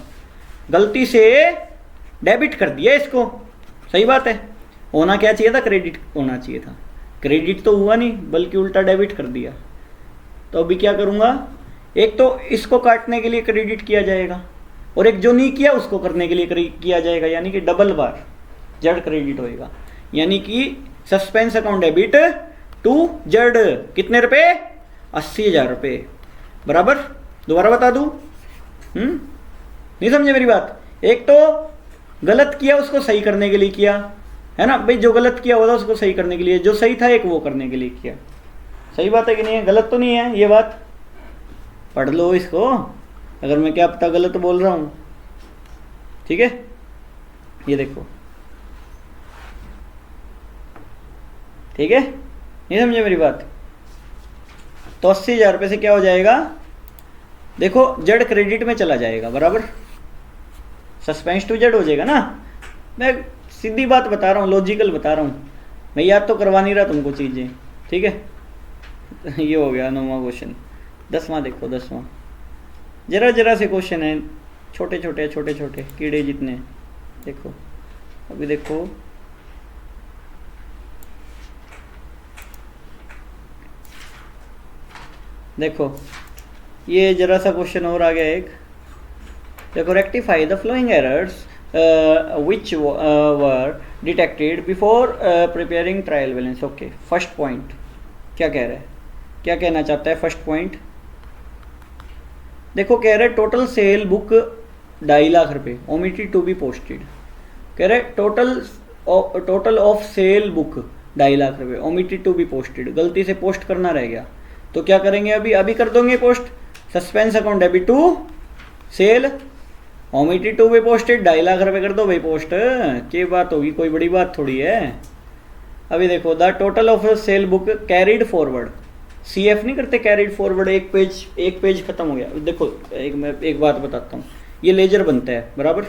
Speaker 1: गलती से डेबिट कर दिया इसको, सही बात है। होना क्या चाहिए था? क्रेडिट होना चाहिए था। क्रेडिट तो हुआ नहीं, बल्कि उल्टा डेबिट कर दिया। तो अभी क्या करूंगा? एक तो इसको काटने के लिए क्रेडिट किया जाएगा, और एक जो नहीं किया उसको करने के लिए किया जाएगा, यानी कि डबल बार जेड क्रेडिट होएगा। यानी कि suspense account debit to Z, कितने रुपए? 80,000 रुपये बराबर। दोबारा बता दूं? नहीं समझे मेरी बात? एक तो गलत किया उसको सही करने के लिए किया, है ना भाई? जो गलत किया होता उसको सही करने के लिए, जो सही था एक वो करने के लिए किया। सही बात है कि नहीं है? गलत तो नहीं है ये बात? पढ़ लो इसको, अगर मैं क्या पता गलत बोल रहा हूं, ठीक है। ये देखो, ठीक है, नहीं समझे मेरी बात? तो 80,000 रुपये से क्या हो जाएगा? देखो जेड क्रेडिट में चला जाएगा, बराबर, सस्पेंस टू जेड हो जाएगा ना। मैं सीधी बात बता रहा हूँ, लॉजिकल बता रहा हूँ, मैं याद तो करवा नहीं रहा तुमको चीज़ें, ठीक है। ये हो गया 9वां क्वेश्चन। 10वां देखो, 10वां जरा जरा से क्वेश्चन है, छोटे छोटे छोटे छोटे कीड़े जितने। देखो अभी देखो, देखो ये जरा सा क्वेश्चन और आ गया एक। देखो, rectify the following errors which were detected before preparing trial balance। Okay, first point क्या कह रहा है, क्या कहना चाहता है फर्स्ट पॉइंट? देखो कह रहे टोटल सेल बुक 2.5 लाख रुपए, ओमिटेड टू बी पोस्टेड। कह रहे total of cell book 2.5 lakh रुपए, ओमिटेड टू बी पोस्टेड, गलती से पोस्ट करना रह गया। तो क्या करेंगे? अभी कर दोगे post, suspense account debit to sale, omitted to be posted, 2.5 lakh रुपए कर दो भाई पोस्ट। क्या बात होगी, कोई बड़ी बात थोड़ी है। अभी देखो, the total of cell book carried forward, CF नहीं करते, कैरिड फॉरवर्ड, एक पेज खत्म हो गया। देखो मैं एक बात बताता हूँ, ये लेजर बनता है, बराबर,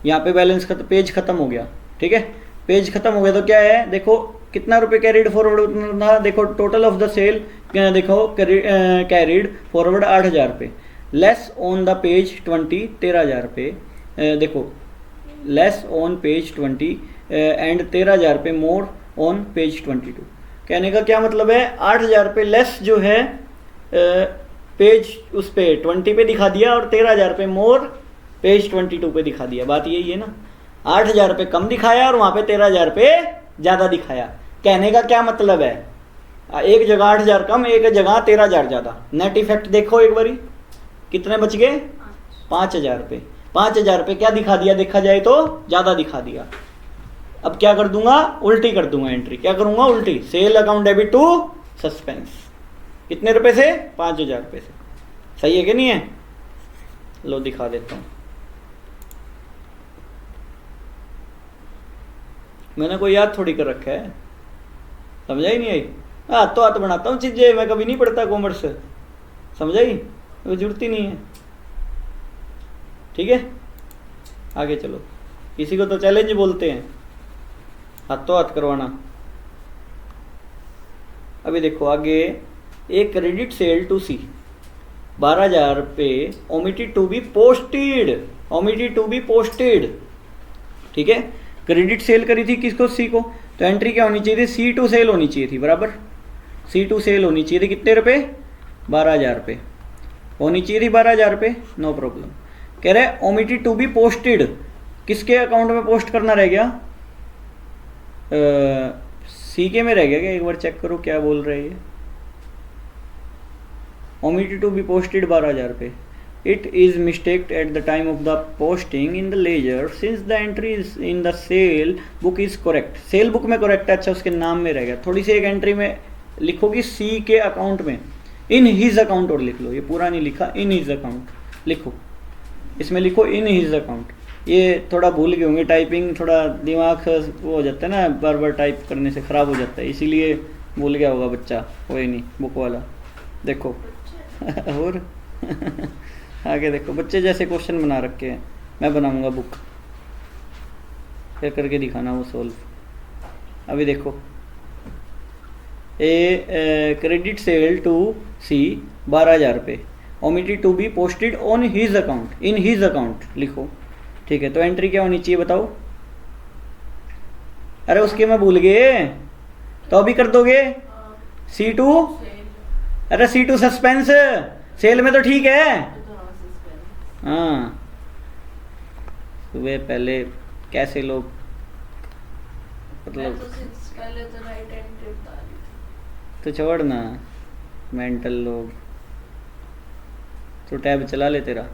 Speaker 1: यहाँ पे बैलेंस पेज खत्म हो गया, ठीक है। पेज खत्म हो गया तो क्या है? देखो कितना रुपए कैरिड फॉरवर्ड था, देखो टोटल ऑफ द सेल, देखो कैरिड फॉरवर्ड 8,000 रुपये, लेस ऑन द पेज 20 13,000 रुपये। देखो लेस ऑन पेज 20 एंड 13,000 रुपये मोर ऑन पेज 22। कहने का क्या मतलब है? 8,000 रुपये लेस जो है पेज उस पे 20 पे दिखा दिया, और 13,000 रुपये मोर पेज 22 पे दिखा दिया। बात यही है ना, 8,000 रुपये कम दिखाया और वहाँ पे 13,000 रुपये ज़्यादा दिखाया। कहने का क्या मतलब है? एक जगह 8,000 कम, एक जगह 13,000 ज़्यादा। नेट इफेक्ट देखो एक बारी, कितने बच गए? 5,000 रुपये। 5,000 रुपये क्या दिखा दिया? देखा जाए तो ज़्यादा दिखा दिया। अब क्या कर दूंगा? उल्टी कर दूंगा एंट्री। क्या करूंगा? उल्टी। Sale account debit to suspense, कितने रुपए से? 5,000 रुपये से। सही है कि नहीं है? लो दिखा देता हूँ। मैंने कोई याद थोड़ी कर रखा है, समझा ही नहीं आई। हाथों हाथ बनाता हूँ चीजें, मैं कभी नहीं पढ़ता कॉमर्स, समझा ही, वो जरूरत ही नहीं है। ठीक है, आगे चलो। इसी को तो चैलेंज बोलते हैं, हाथों हाथ करवाना। अभी देखो आगे, a credit sale to C 12,000 पे, omitted to be posted, omitted to be posted. ठीक है, क्रेडिट सेल करी थी किसको, सी को, तो एंट्री क्या होनी चाहिए थी, सी टू सेल होनी चाहिए थी, बराबर। सी टू सेल होनी चाहिए थी कितने रुपए, 12,000 पे होनी चाहिए थी, 12,000 पे, नो प्रॉब्लम। कह रहे ओमिटेड टू बी पोस्टेड, किसके अकाउंट में पोस्ट करना रह गया, सी के में रह गया क्या, एक बार चेक करो क्या बोल रहे हैं। omitted to be posted 12,000 पे, it is mistaked at the time of the posting in the ledger since the entry is in the sale book is correct, cell book में करेक्ट है, अच्छा उसके नाम में रह गया। थोड़ी सी एक एंट्री में लिखोगी सी के अकाउंट में, इन हिज अकाउंट और लिख लो, ये पूरा नहीं लिखा, इन हिज अकाउंट लिखो, इसमें लिखो इन हिज अकाउंट। ये थोड़ा भूल गए होंगे, टाइपिंग थोड़ा दिमाग वो हो जाता है ना, बार बार टाइप करने से ख़राब हो जाता है, इसीलिए भूल गया होगा बच्चा, कोई नहीं, बुक वाला देखो। और आगे देखो, बच्चे जैसे क्वेश्चन बना रखे हैं, मैं बनाऊंगा बुक, फिर करके दिखाना वो सोल्व। अभी देखो, a credit sale to C 12,000 पे, omitted to be posted on his account, in his account लिखो। ठीक है, तो एंट्री क्या होनी चाहिए बताओ, अरे उसके मैं भूल गए, तो अभी कर दोगे, सी टू, अरे सी टू सस्पेंस, सेल में तो ठीक है। हाँ, सुबह पहले कैसे लोग, मतलब
Speaker 2: पहले तो राइट एंट्री उतारी,
Speaker 1: तो छोड़ ना, मेंटल लोग, तो टैब चला ले तेरा।
Speaker 2: मैं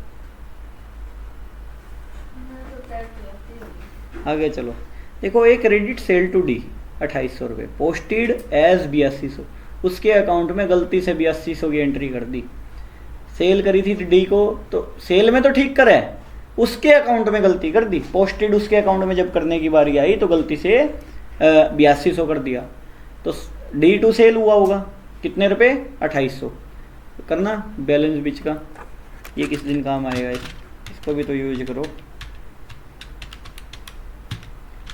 Speaker 2: तो टैब चलाती हूँ।
Speaker 1: आगे चलो, देखो एक क्रेडिट सेल टू डी 2,800 रुपये, पोस्टेड एज 8200, उसके अकाउंट में गलती से 8200 की एंट्री कर दी। सेल करी थी डी को, तो सेल में तो ठीक करा है, उसके अकाउंट में गलती कर दी, पोस्टेड उसके अकाउंट में जब करने की बारी आई तो गलती से 8200 कर दिया, तो डी टू सेल हुआ होगा कितने रुपए, 2,800 करना, बैलेंस बीच का, ये किस दिन काम आएगा, इसको भी तो यूज करो।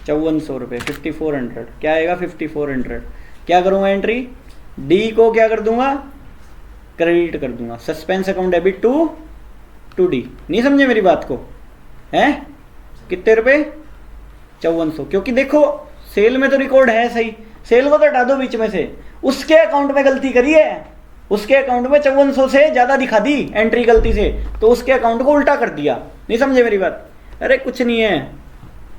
Speaker 1: 5400 रुपये, 5400, क्या आएगा 5400, क्या करूँगा एंट्री, डी को क्या कर दूंगा, क्रेडिट कर दूंगा, suspense account debit to D. नहीं समझे मेरी बात को, हैं कितने रुपए, 5400, क्योंकि देखो सेल में तो रिकॉर्ड है सही, सेल को तो हटा दो बीच में से, उसके अकाउंट में गलती करी है, उसके अकाउंट में 5400 से ज़्यादा दिखा दी एंट्री गलती से, तो उसके अकाउंट को उल्टा कर दिया। नहीं समझे मेरी बात, अरे कुछ नहीं है,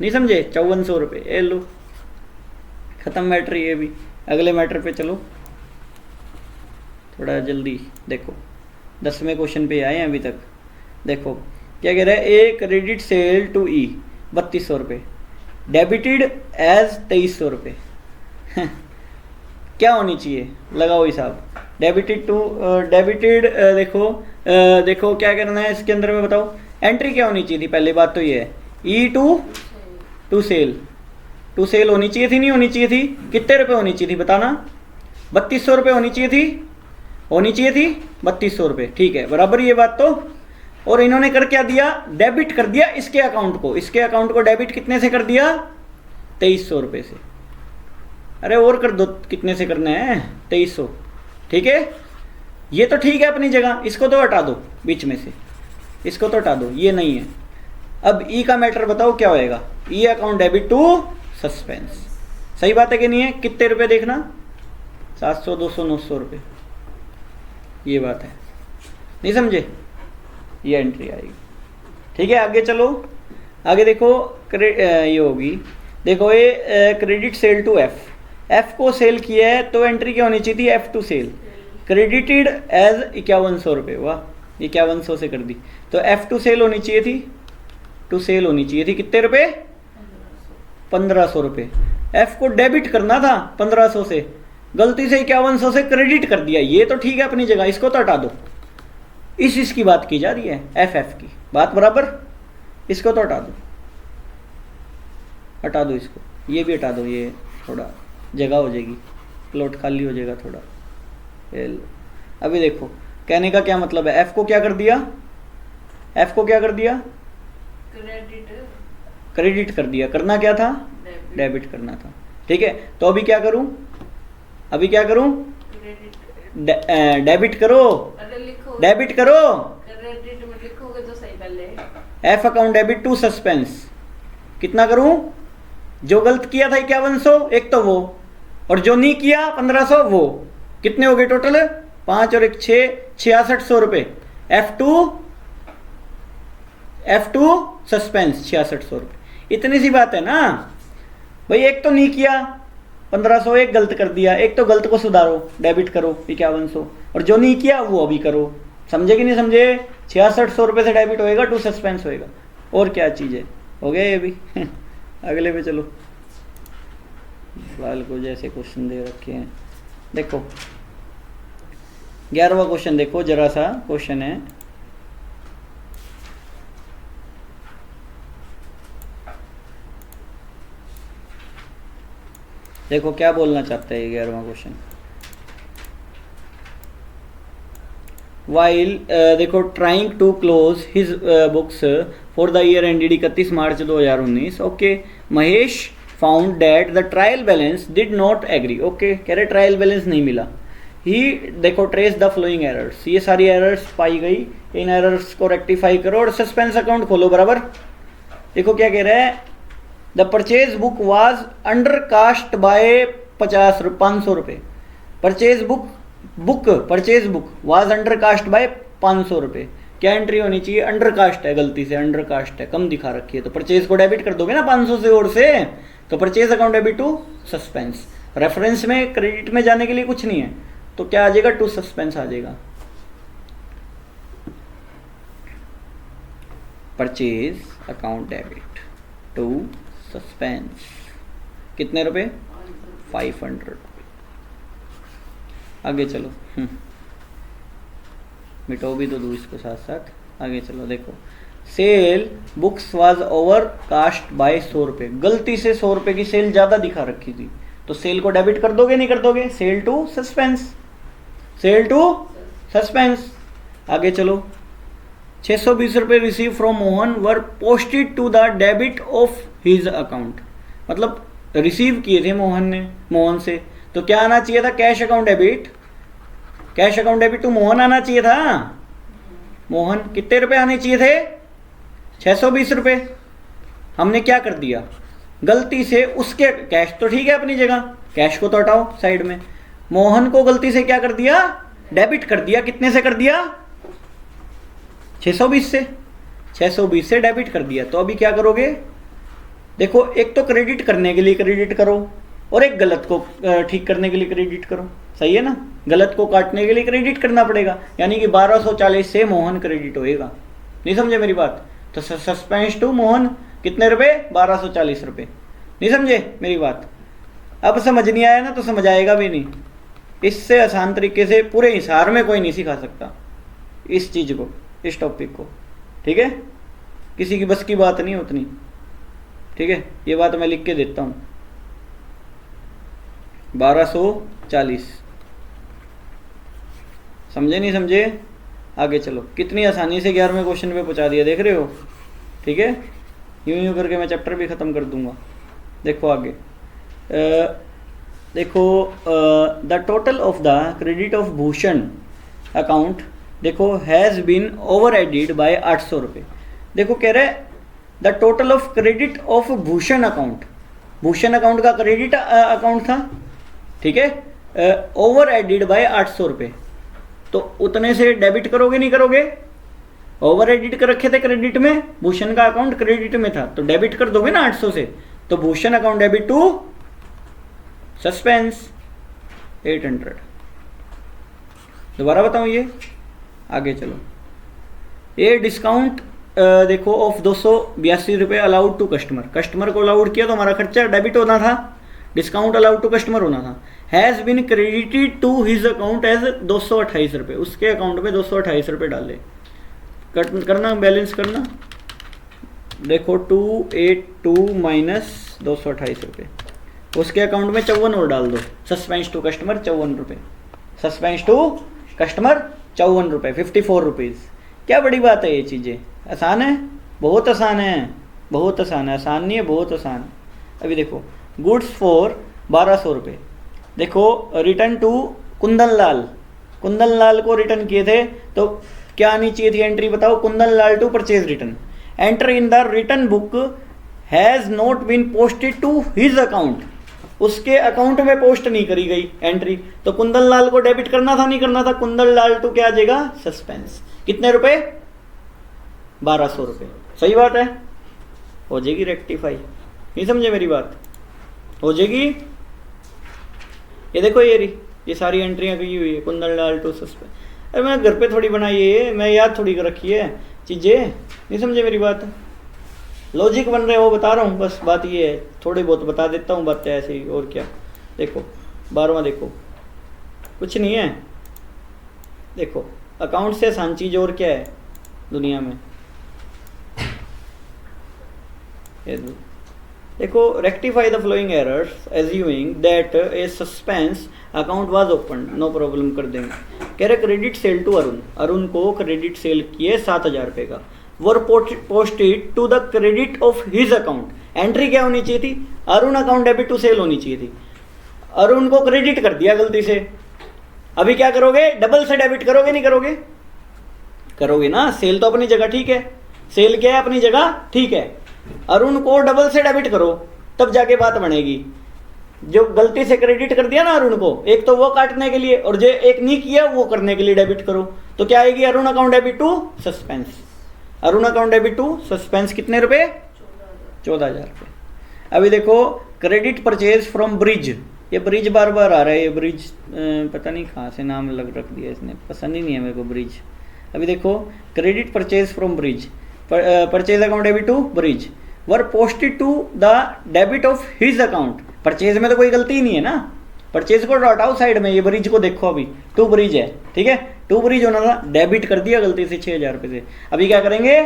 Speaker 1: नहीं समझे, 5400 रुपये, ए लो खत्म मैटर। ये भी अगले मैटर पे चलो, थोड़ा जल्दी देखो, 10वें क्वेश्चन पे आए हैं अभी तक। देखो क्या कह रहा है, ए क्रेडिट सेल टू ई 3200 रुपये, डेबिटेड एज 2300 रुपये। क्या होनी चाहिए, लगाओ हिसाब, डेबिटेड टू डेबिटेड, देखो क्या करना है इसके अंदर में, बताओ एंट्री क्या होनी चाहिए थी, पहली बात तो ये है, ई टू सेल होनी चाहिए थी, नहीं होनी चाहिए थी, कितने रुपए होनी चाहिए थी बताना, 3200 रुपये होनी चाहिए थी, 3200 रुपये, ठीक है बराबर ये बात तो। और इन्होंने कर क्या दिया, डेबिट कर दिया इसके अकाउंट को, इसके अकाउंट को डेबिट कितने से कर दिया, 2300 रुपये से। अरे और कर दो, कितने से करना है, 2300, ठीक है, ये तो ठीक है अपनी जगह, इसको तो हटा दो बीच में से, इसको तो हटा दो, ये नहीं है। अब ई का मैटर बताओ क्या होएगा, ई अकाउंट डेबिट टू सस्पेंस, सही बात है कि नहीं है, कितने रुपए देखना, 700, 200, 900 रुपये, ये बात है, नहीं समझे, ये एंट्री आएगी। ठीक है आगे चलो, आगे देखो ये होगी, देखो ये credit sale to F, F को सेल किया है तो एंट्री क्या होनी चाहिए थी, F to sale, credited as 5100 रुपये, वाह 5100 से कर दी, तो एफ टू सेल होनी चाहिए थी, टू सेल होनी चाहिए थी कितने रुपए, 1500 रुपये। एफ को डेबिट करना था 1500 से, गलती से 5100 से क्रेडिट कर दिया, ये तो ठीक है अपनी जगह, इसको तो हटा दो, इसकी बात की जा रही है, एफ की बात बराबर, इसको तो हटा दो इसको, ये भी हटा दो, ये थोड़ा जगह हो जाएगी, प्लॉट खाली हो जाएगा थोड़ा। ये लो। अभी देखो कहने का क्या मतलब है, एफ को क्या कर दिया, एफ को क्या कर दिया, क्रेडिट कर दिया। करना क्या था, डेबिट करना था। ठीक है, तो अभी क्या करूं, अभी क्या करूं, डेबिट करो, डेबिट करो,
Speaker 2: क्रेडिट में लिखोगे तो सही पहले।
Speaker 1: F account debit to suspense. कितना करूं, जो गलत किया था 5100 एक तो वो, और जो नहीं किया 1500 वो, कितने हो गए टोटल, 5 और 1 6, 6600 रुपए। F2 सस्पेंस 6600 रुपए। इतनी सी बात है ना भाई, एक तो नहीं किया 1500, एक गलत कर दिया, एक तो गलत को सुधारो, डेबिट करो 5100, और जो नहीं किया वो अभी करो। समझे कि नहीं समझे, 6600 रुपये से डेबिट होएगा, टू सस्पेंस होएगा, और क्या चीज़ है। हो गया ये भी। अगले पे चलो, सवाल को जैसे क्वेश्चन दे रखे हैं, देखो 11वां क्वेश्चन देखो, जरा सा क्वेश्चन है, देखो क्या बोलना चाहता है ये 11वां क्वेश्चन। वाइल देखो trying to close his books for the year ended 31 March 2019, okay, Mahesh found that the trial balance did not agree. Okay, कह रहे ट्रायल बैलेंस नहीं मिला। ही देखो ट्रेस द फ्लोइंग एरर्स, ये सारी एरर्स पाई गई, इन एरर्स को रेक्टिफाई करो और सस्पेंस अकाउंट खोलो बराबर। देखो क्या कह रहा है, the purchase book was under cast by 500 रुपये। Purchase book was under cast by 500 रुपये। क्या एंट्री होनी चाहिए, अंडर कास्ट है, गलती से अंडर कास्ट है, कम दिखा रखी है, तो परचेज को डेबिट कर दोगे ना 500 से और से, तो purchase account debit to suspense. Reference में क्रेडिट में जाने के लिए कुछ नहीं है, तो क्या आ जाएगा, टू सस्पेंस आ जाएगा। Purchase account debit to suspense, कितने रुपए, 500। आगे चलो, मिटो भी तो दो इसको साथ साथ, आगे चलो। देखो sale books was over cast by 100 रुपये, गलती से 100 रुपये की सेल ज़्यादा दिखा रखी थी, तो सेल को डेबिट कर दोगे नहीं कर दोगे, sale to suspense, sale to suspense. आगे चलो, 620 रुपये receive from Mohan were posted to the debit of his account, मतलब रिसीव किए थे मोहन से, तो क्या आना चाहिए था, cash account debit, cash account debit to Mohan आना चाहिए था। मोहन कितने रुपए आने चाहिए थे, 620 रुपये। हमने क्या कर दिया, गलती से उसके, कैश तो ठीक है अपनी जगह, कैश को तो हटाओ साइड में, मोहन को गलती से क्या कर दिया, डेबिट कर दिया। कितने से कर दिया, 620 से, 620 से डेबिट कर दिया। तो अभी क्या करोगे, देखो एक तो क्रेडिट करने के लिए क्रेडिट करो, और एक गलत को ठीक करने के लिए क्रेडिट करो, सही है ना, गलत को काटने के लिए क्रेडिट करना पड़ेगा, यानी कि 1240 से मोहन क्रेडिट होएगा। नहीं समझे मेरी बात, तो सस्पेंस टू मोहन कितने रुपए, 1240 रुपये। नहीं समझे मेरी बात, अब समझ नहीं आया ना तो समझ आएगा भी नहीं। इससे आसान तरीके से पूरे हिसार में कोई नहीं सिखा सकता इस चीज़ को, इस टॉपिक को, ठीक है, किसी की बस की बात नहीं उतनी, ठीक है। ये बात मैं लिख के देता हूँ, 1240, समझे नहीं समझे। आगे चलो, कितनी आसानी से 11वें क्वेश्चन पे पहुंचा दिया, देख रहे हो, ठीक है। यूं करके मैं चैप्टर भी ख़त्म कर दूंगा। देखो आगे, देखो the total of the credit of Bhushan account, देखो has been over added by 800 रुपये। देखो कह रहे the total of credit of Bhushan account, Bhushan account का क्रेडिट अकाउंट था, ठीक है, ओवर एडिड बाय 800 रुपये, तो उतने से डेबिट करोगे नहीं करोगे, ओवर एडिट कर रखे थे क्रेडिट में, भूषण का अकाउंट क्रेडिट में था, तो डेबिट कर दोगे ना 800 से, तो Bhushan account debit to suspense 800। दोबारा बताऊं ये, आगे चलो, ये डिस्काउंट देखो ऑफ 282 रुपये अलाउड टू कस्टमर, कस्टमर को अलाउड किया तो हमारा खर्चा डेबिट होना था, डिस्काउंट अलाउड टू कस्टमर होना था। Has been credited to his account as 228 रुपये, उसके अकाउंट में 228 रुपये डाले, करना बैलेंस करना, देखो 282 माइनस 228 रुपये, उसके अकाउंट में 54 और डाल दो। सस्पेंस टू कस्टमर 54 रुपये, सस्पेंस टू कस्टमर 54 रुपये, 54 रुपीज़। क्या बड़ी बात है, ये चीज़ें आसान है, बहुत आसान है, बहुत आसान है, आसान नहीं है, बहुत आसान है। अभी देखो गुड्स फॉर 1200 रुपये। देखो रिटर्न टू कुंदन लाल, कुंदन लाल को रिटर्न किए थे, तो क्या आनी चाहिए थी एंट्री बताओ? Kundan Lal to purchase return. Enter in the return book has not been posted to his account. उसके अकाउंट में पोस्ट नहीं करी गई एंट्री, तो कुंदन लाल को डेबिट करना था, नहीं करना था? कुंदन लाल टू क्या आ जाएगा? सस्पेंस। कितने रुपए? 1200 रुपये। सही बात है, हो जाएगी रेक्टिफाई। नहीं समझे मेरी बात? हो जाएगी। ये देखो ये सारी एंट्रियां की हुई है, कुंदन लाल टू सस्पेंस। अरे मैं घर पे थोड़ी बनाई है, मैं याद थोड़ी कर रखी है चीज़ें। नहीं समझे मेरी बात? लॉजिक बन रहे हो, बता रहा हूँ, बस बात ये है, थोड़ी बहुत बता देता हूँ बातें ऐसे ही, और क्या। देखो 12वां देखो, कुछ नहीं है। देखो अकाउंट से आसान चीज़ और क्या है दुनिया में? ये देखो, rectify the following errors assuming that a suspense account was open, no problem कर देंगे। कह रहे credit sale to Arun, Arun को क्रेडिट सेल किए 7000 रुपये का, were posted to the credit of his account. Entry क्या होनी चाहिए थी? Arun account debit to sale होनी चाहिए थी। अरुण को क्रेडिट कर दिया गलती से, अभी क्या करोगे? डबल से डेबिट करोगे, नहीं करोगे? करोगे ना। सेल तो अपनी जगह ठीक है, सेल क्या है अपनी जगह ठीक है, अरुण को डबल से डेबिट करो, तब जाके बात बनेगी। जो गलती से क्रेडिट कर दिया ना अरुण को, एक तो वो काटने के लिए, और जो एक नहीं किया वो करने के लिए डेबिट करो, तो क्या आएगी? Arun account debit to suspense. Arun account debit to suspense कितने रुपए? 14,000 रुपये। अभी देखो क्रेडिट परचेज फ्रॉम ब्रिज, ये ब्रिज बार बार आ रहा है, ये ब्रिज पता नहीं कहाँ से नाम लग रख दिया इसने, पसंद ही नहीं है मेरे को ब्रिज। अभी देखो credit purchase from Brij, purchase account debit to Brij, were posted to the debit of his account. Purchase में तो कोई गलती ही नहीं है ना, परचेज को हटाओ साइड में, ये ब्रिज को देखो, अभी टू ब्रिज है, ठीक है, टू ब्रिज होना था, डेबिट कर दिया गलती से 6000 रुपये से। अभी क्या करेंगे?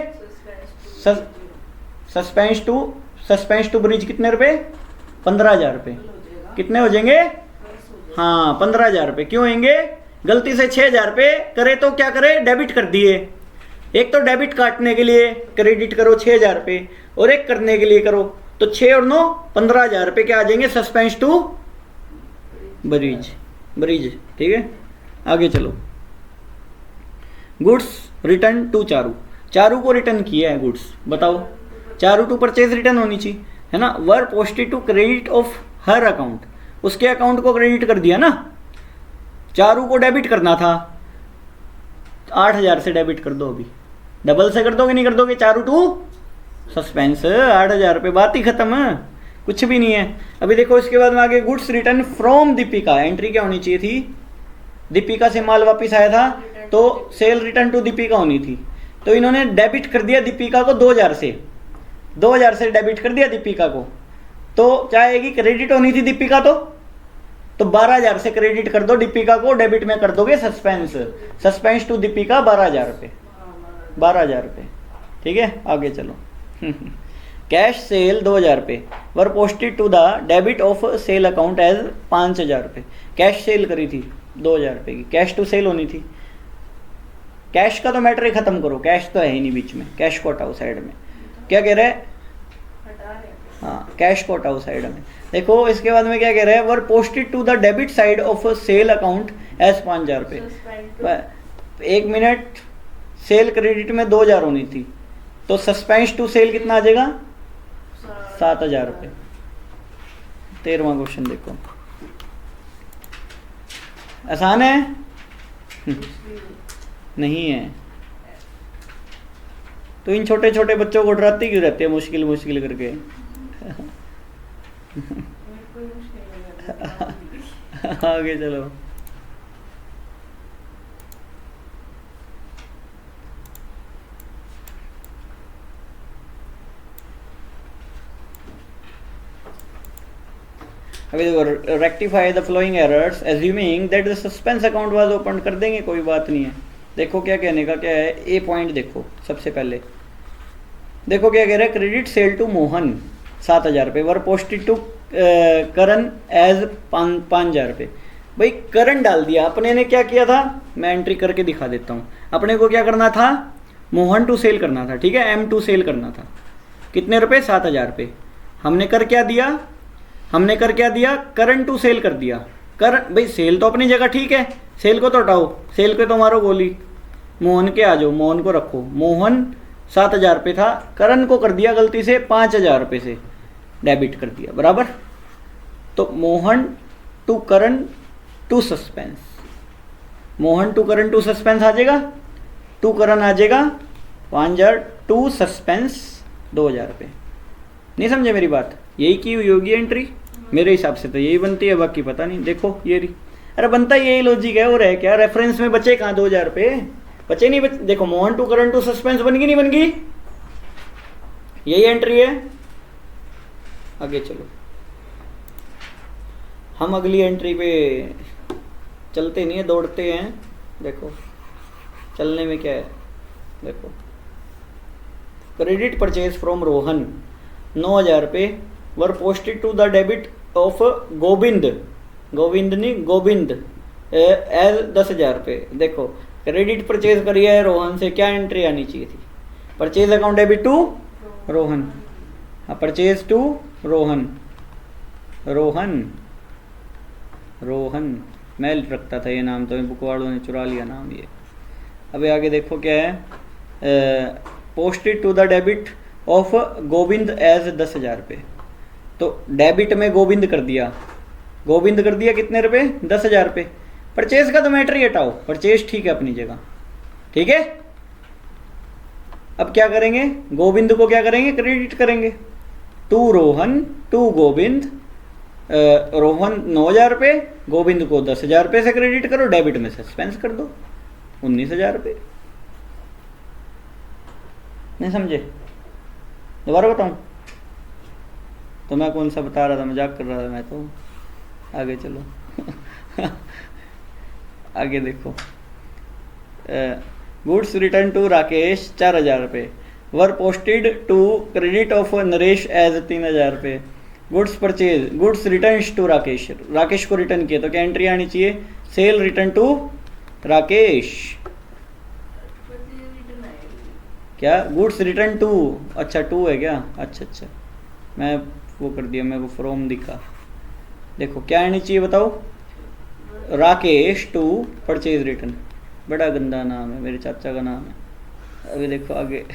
Speaker 1: सस्पेंस टू ब्रिज कितने रुपए? 15,000 रुपये। कितने हो जाएंगे? हाँ 15,000 रुपये। क्यों होंगे? गलती से 6,000 रुपये करे तो क्या करे? डेबिट कर दिए। एक तो डेबिट काटने के लिए क्रेडिट करो 6,000 रुपये, और एक करने के लिए करो, तो 6 और 9 15,000 रुपये क्या आ जाएंगे? सस्पेंस टू ब्रिज, ब्रिज, ठीक है। आगे चलो, goods return to Charu, Charu को रिटर्न किया है गुड्स, बताओ। चारू टू परचेज रिटर्न होनी चाहिए, है ना। Were posted to credit of her account, उसके अकाउंट को क्रेडिट कर दिया ना, चारू को डेबिट करना था, 8,000 से डेबिट कर दो, अभी डबल से कर दोगे, नहीं कर दोगे? चारू टू सस्पेंस 8,000 रुपये, बात ही खत्म है, कुछ भी नहीं है। अभी देखो इसके बाद में आगे goods return from Deepika, entry क्या होनी चाहिए थी? दीपिका से माल वापस आया था, तो सेल रिटर्न टू दीपिका होनी थी, तो इन्होंने डेबिट कर दिया दीपिका को 2,000 से डेबिट कर दिया दीपिका को, तो क्या आएगी? क्रेडिट होनी थी दीपिका, तो 12,000 से क्रेडिट कर दो दीपिका को, डेबिट में कर दोगे सस्पेंस टू दीपिका 12,000 रुपये, 12,000 रुपये, ठीक है। आगे चलो, कैश सेल 2,000 रुपये, were posted to the debit of sale account as 5,000 रुपये। कैश सेल करी थी 2,000 रुपये की, कैश टू सेल होनी थी। कैश का तो मैटर ही खत्म करो, कैश तो है ही नहीं बीच में, कैश को हटाओ साइड में। क्या कह रहे हैं? हाँ कैश को हटाओ साइड में। देखो इसके बाद में क्या कह रहे हैं? Were posted to the debit side of sale account as 5,000 रुपये। 1 मिनट, सेल क्रेडिट में 2,000 होनी थी, तो सस्पेंस टू सेल कितना आ जाएगा? 7,000 रुपये। 13वां क्वेश्चन देखो, आसान है? नहीं है, तो इन छोटे छोटे बच्चों को डराती क्यों रहती है मुश्किल मुश्किल करके? आगे चलो, अभी देखो, rectify the following errors assuming that the suspense account was open, कर देंगे, कोई बात नहीं है। देखो क्या कहने का क्या है, ए पॉइंट देखो सबसे पहले, देखो क्या कह रहा है? क्रेडिट सेल टू मोहन 7,000 रुपये, were posted to Karan as 5,000 रुपये। भाई करण डाल दिया अपने ने, क्या किया था मैं एंट्री करके दिखा देता हूँ। अपने को क्या करना था, मोहन टू सेल करना था, ठीक है, M2 सेल करना था। कितने रुपए, 7,000 रुपये। हमने कर क्या दिया, हमने कर क्या दिया, करण टू सेल कर दिया। करण, भाई सेल तो अपनी जगह ठीक है, सेल को तो हटाओ, सेल पे तो मारो गोली, मोहन के आ जाओ, मोहन को रखो। मोहन 7,000 रुपये था, करण को कर दिया गलती से 5,000 रुपये से डेबिट कर दिया, बराबर। तो Mohan to Karan to suspense, Mohan to Karan to suspense आ जाएगा, टू करण आ जाएगा 5,000, टू सस्पेंस 2,000 रुपये। नहीं समझे मेरी बात, यही की हुई होगी एंट्री मेरे हिसाब से, तो यही बनती है, बाकी पता नहीं। देखो ये रही, अरे बनता यही लॉजिक है, और है क्या, रेफरेंस में बचे कहाँ 2,000 रुपये, बचे नहीं बचे। देखो Mohan to Karan to suspense बन गई नहीं बन गई, यही एंट्री है। आगे चलो, हम अगली एंट्री पे चलते नहीं है, दौड़ते हैं। देखो चलने में क्या है, देखो क्रेडिट परचेज फ्रॉम रोहन 9,000 रुपये were posted to the debit of Govind, Govind नहीं गोविंद, एज 10,000 रुपये। देखो क्रेडिट परचेज करी है रोहन से, क्या एंट्री आनी चाहिए थी, purchase account debit to Rohan, हाँ परचेज टू रोहन, रोहन रोहन मैं रखता था ये नाम, तो बुक वालों ने चुरा लिया नाम ये। अभी आगे देखो क्या है, posted to the debit of Govind as 10,000 रुपये। तो डेबिट में गोविंद कर दिया, गोविंद कर दिया कितने रुपए, 10,000 रुपये। परचेज का तो मैटर ही हटाओ, परचेज ठीक है अपनी जगह, ठीक है। अब क्या करेंगे, गोविंद को क्या करेंगे, क्रेडिट करेंगे टू रोहन टू गोविंद। रोहन 9,000 रुपये, गोविंद को 10,000 रुपये से क्रेडिट करो, डेबिट में सस्पेंस कर दो 19,000 रुपये। नहीं समझे, दोबारा बताऊं, तो मैं कौन सा बता रहा था, मजाक कर रहा था मैं तो। आगे चलो आगे देखो, गुड्स रिटर्न टू राकेश 4,000 रुपये were posted to credit of Naresh as 3,000 रुपये। Goods purchase, goods return to Rakesh, Rakesh को रिटर्न किए, तो क्या एंट्री आनी चाहिए, सेल रिटर्न टू राकेश। क्या गुड्स रिटर्न टू, अच्छा टू है क्या, अच्छा अच्छा मैं वो कर दिया, मेरे को फ्रॉम दिखा। देखो क्या आनी चाहिए बताओ, राकेश टू परचेज रिटर्न, बड़ा गंदा नाम है, मेरे चाचा का नाम है। अभी देखो आगे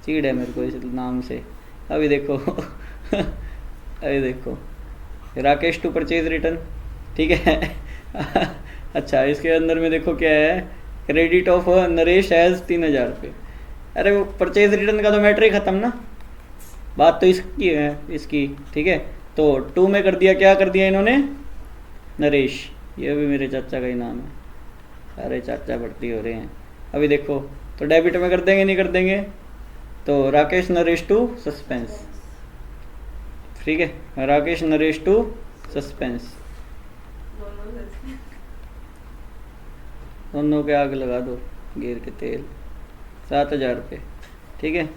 Speaker 1: चीड़ है मेरे को इस नाम से। अभी देखो अभी देखो राकेश टू परचेज रिटर्न, ठीक है अच्छा इसके अंदर में देखो क्या है, क्रेडिट ऑफ नरेश एज 3,000 रुपये। अरे वो परचेज रिटर्न का तो मैटर ही खत्म ना, बात तो इसकी है, इसकी, ठीक है। तो टू में कर दिया, क्या कर दिया इन्होंने, नरेश, ये भी मेरे चाचा का ही नाम है, सारे चाचा भर्ती हो रहे हैं। अभी देखो तो डेबिट में कर देंगे, नहीं कर देंगे, तो राकेश नरेश टू सस्पेंस, ठीक है, राकेश नरेश टू सस्पेंस, दोनों के आग लगा दो गिर के तेल, 7,000 रुपये, ठीक है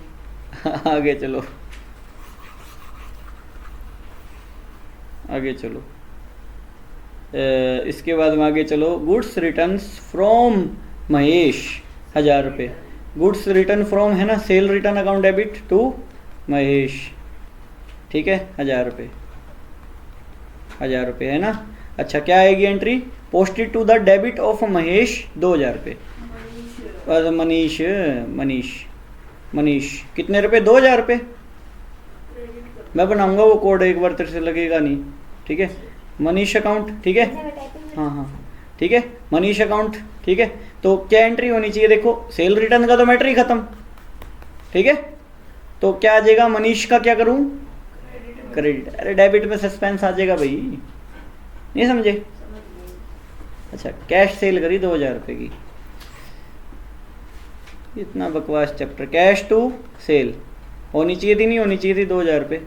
Speaker 1: आगे चलो, आगे चलो। इसके बाद में आगे चलो, गुड्स रिटर्न्स फ्रॉम महेश 1,000 रुपये। गुड्स रिटर्न फ्रॉम है ना, sale return account debit to Mahesh, ठीक है, 1,000 रुपये, 1,000 रुपये है ना। अच्छा क्या आएगी entry, posted to the debit of Mahesh 2,000 रुपये। मनीष, मनीष, मनीष कितने रुपए, 2,000 रुपये। मैं बनाऊंगा वो कोड, एक बार तेरे से लगेगा नहीं, ठीक है। मनीष अकाउंट, ठीक है, हाँ हाँ ठीक है, मनीष अकाउंट, ठीक है। तो क्या एंट्री होनी चाहिए, देखो सेल रिटर्न का तो मैटर ही खत्म, ठीक है। तो क्या आ जाएगा, मनीष का क्या करूं, क्रेडिट। अरे डेबिट में सस्पेंस आ जाएगा भाई, नहीं समझे। अच्छा कैश सेल करी 2,000 रुपये की, इतना बकवास चैप्टर, कैश टू सेल होनी चाहिए थी, नहीं होनी चाहिए थी 2,000 रुपये।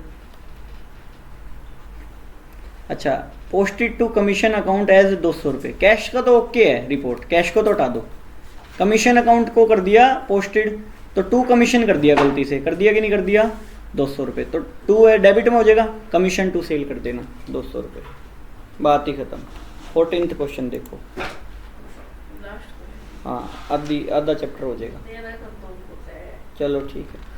Speaker 1: अच्छा posted to commission account as 200 रुपये, कैश का तो ओके है रिपोर्ट, कैश को तो हटा दो, कमीशन अकाउंट को कर दिया पोस्टेड, तो टू कमीशन कर दिया, गलती से कर दिया कि नहीं कर दिया, 200 रुपये, तो 2 है डेबिट में हो जाएगा, कमीशन टू सेल कर देना 200 रुपये, बात ही ख़त्म। 14th क्वेश्चन देखो,
Speaker 2: लास्ट
Speaker 1: हाँ आधा चैप्टर हो जाएगा।
Speaker 2: मेरा खत्म होता है।
Speaker 1: चलो ठीक है।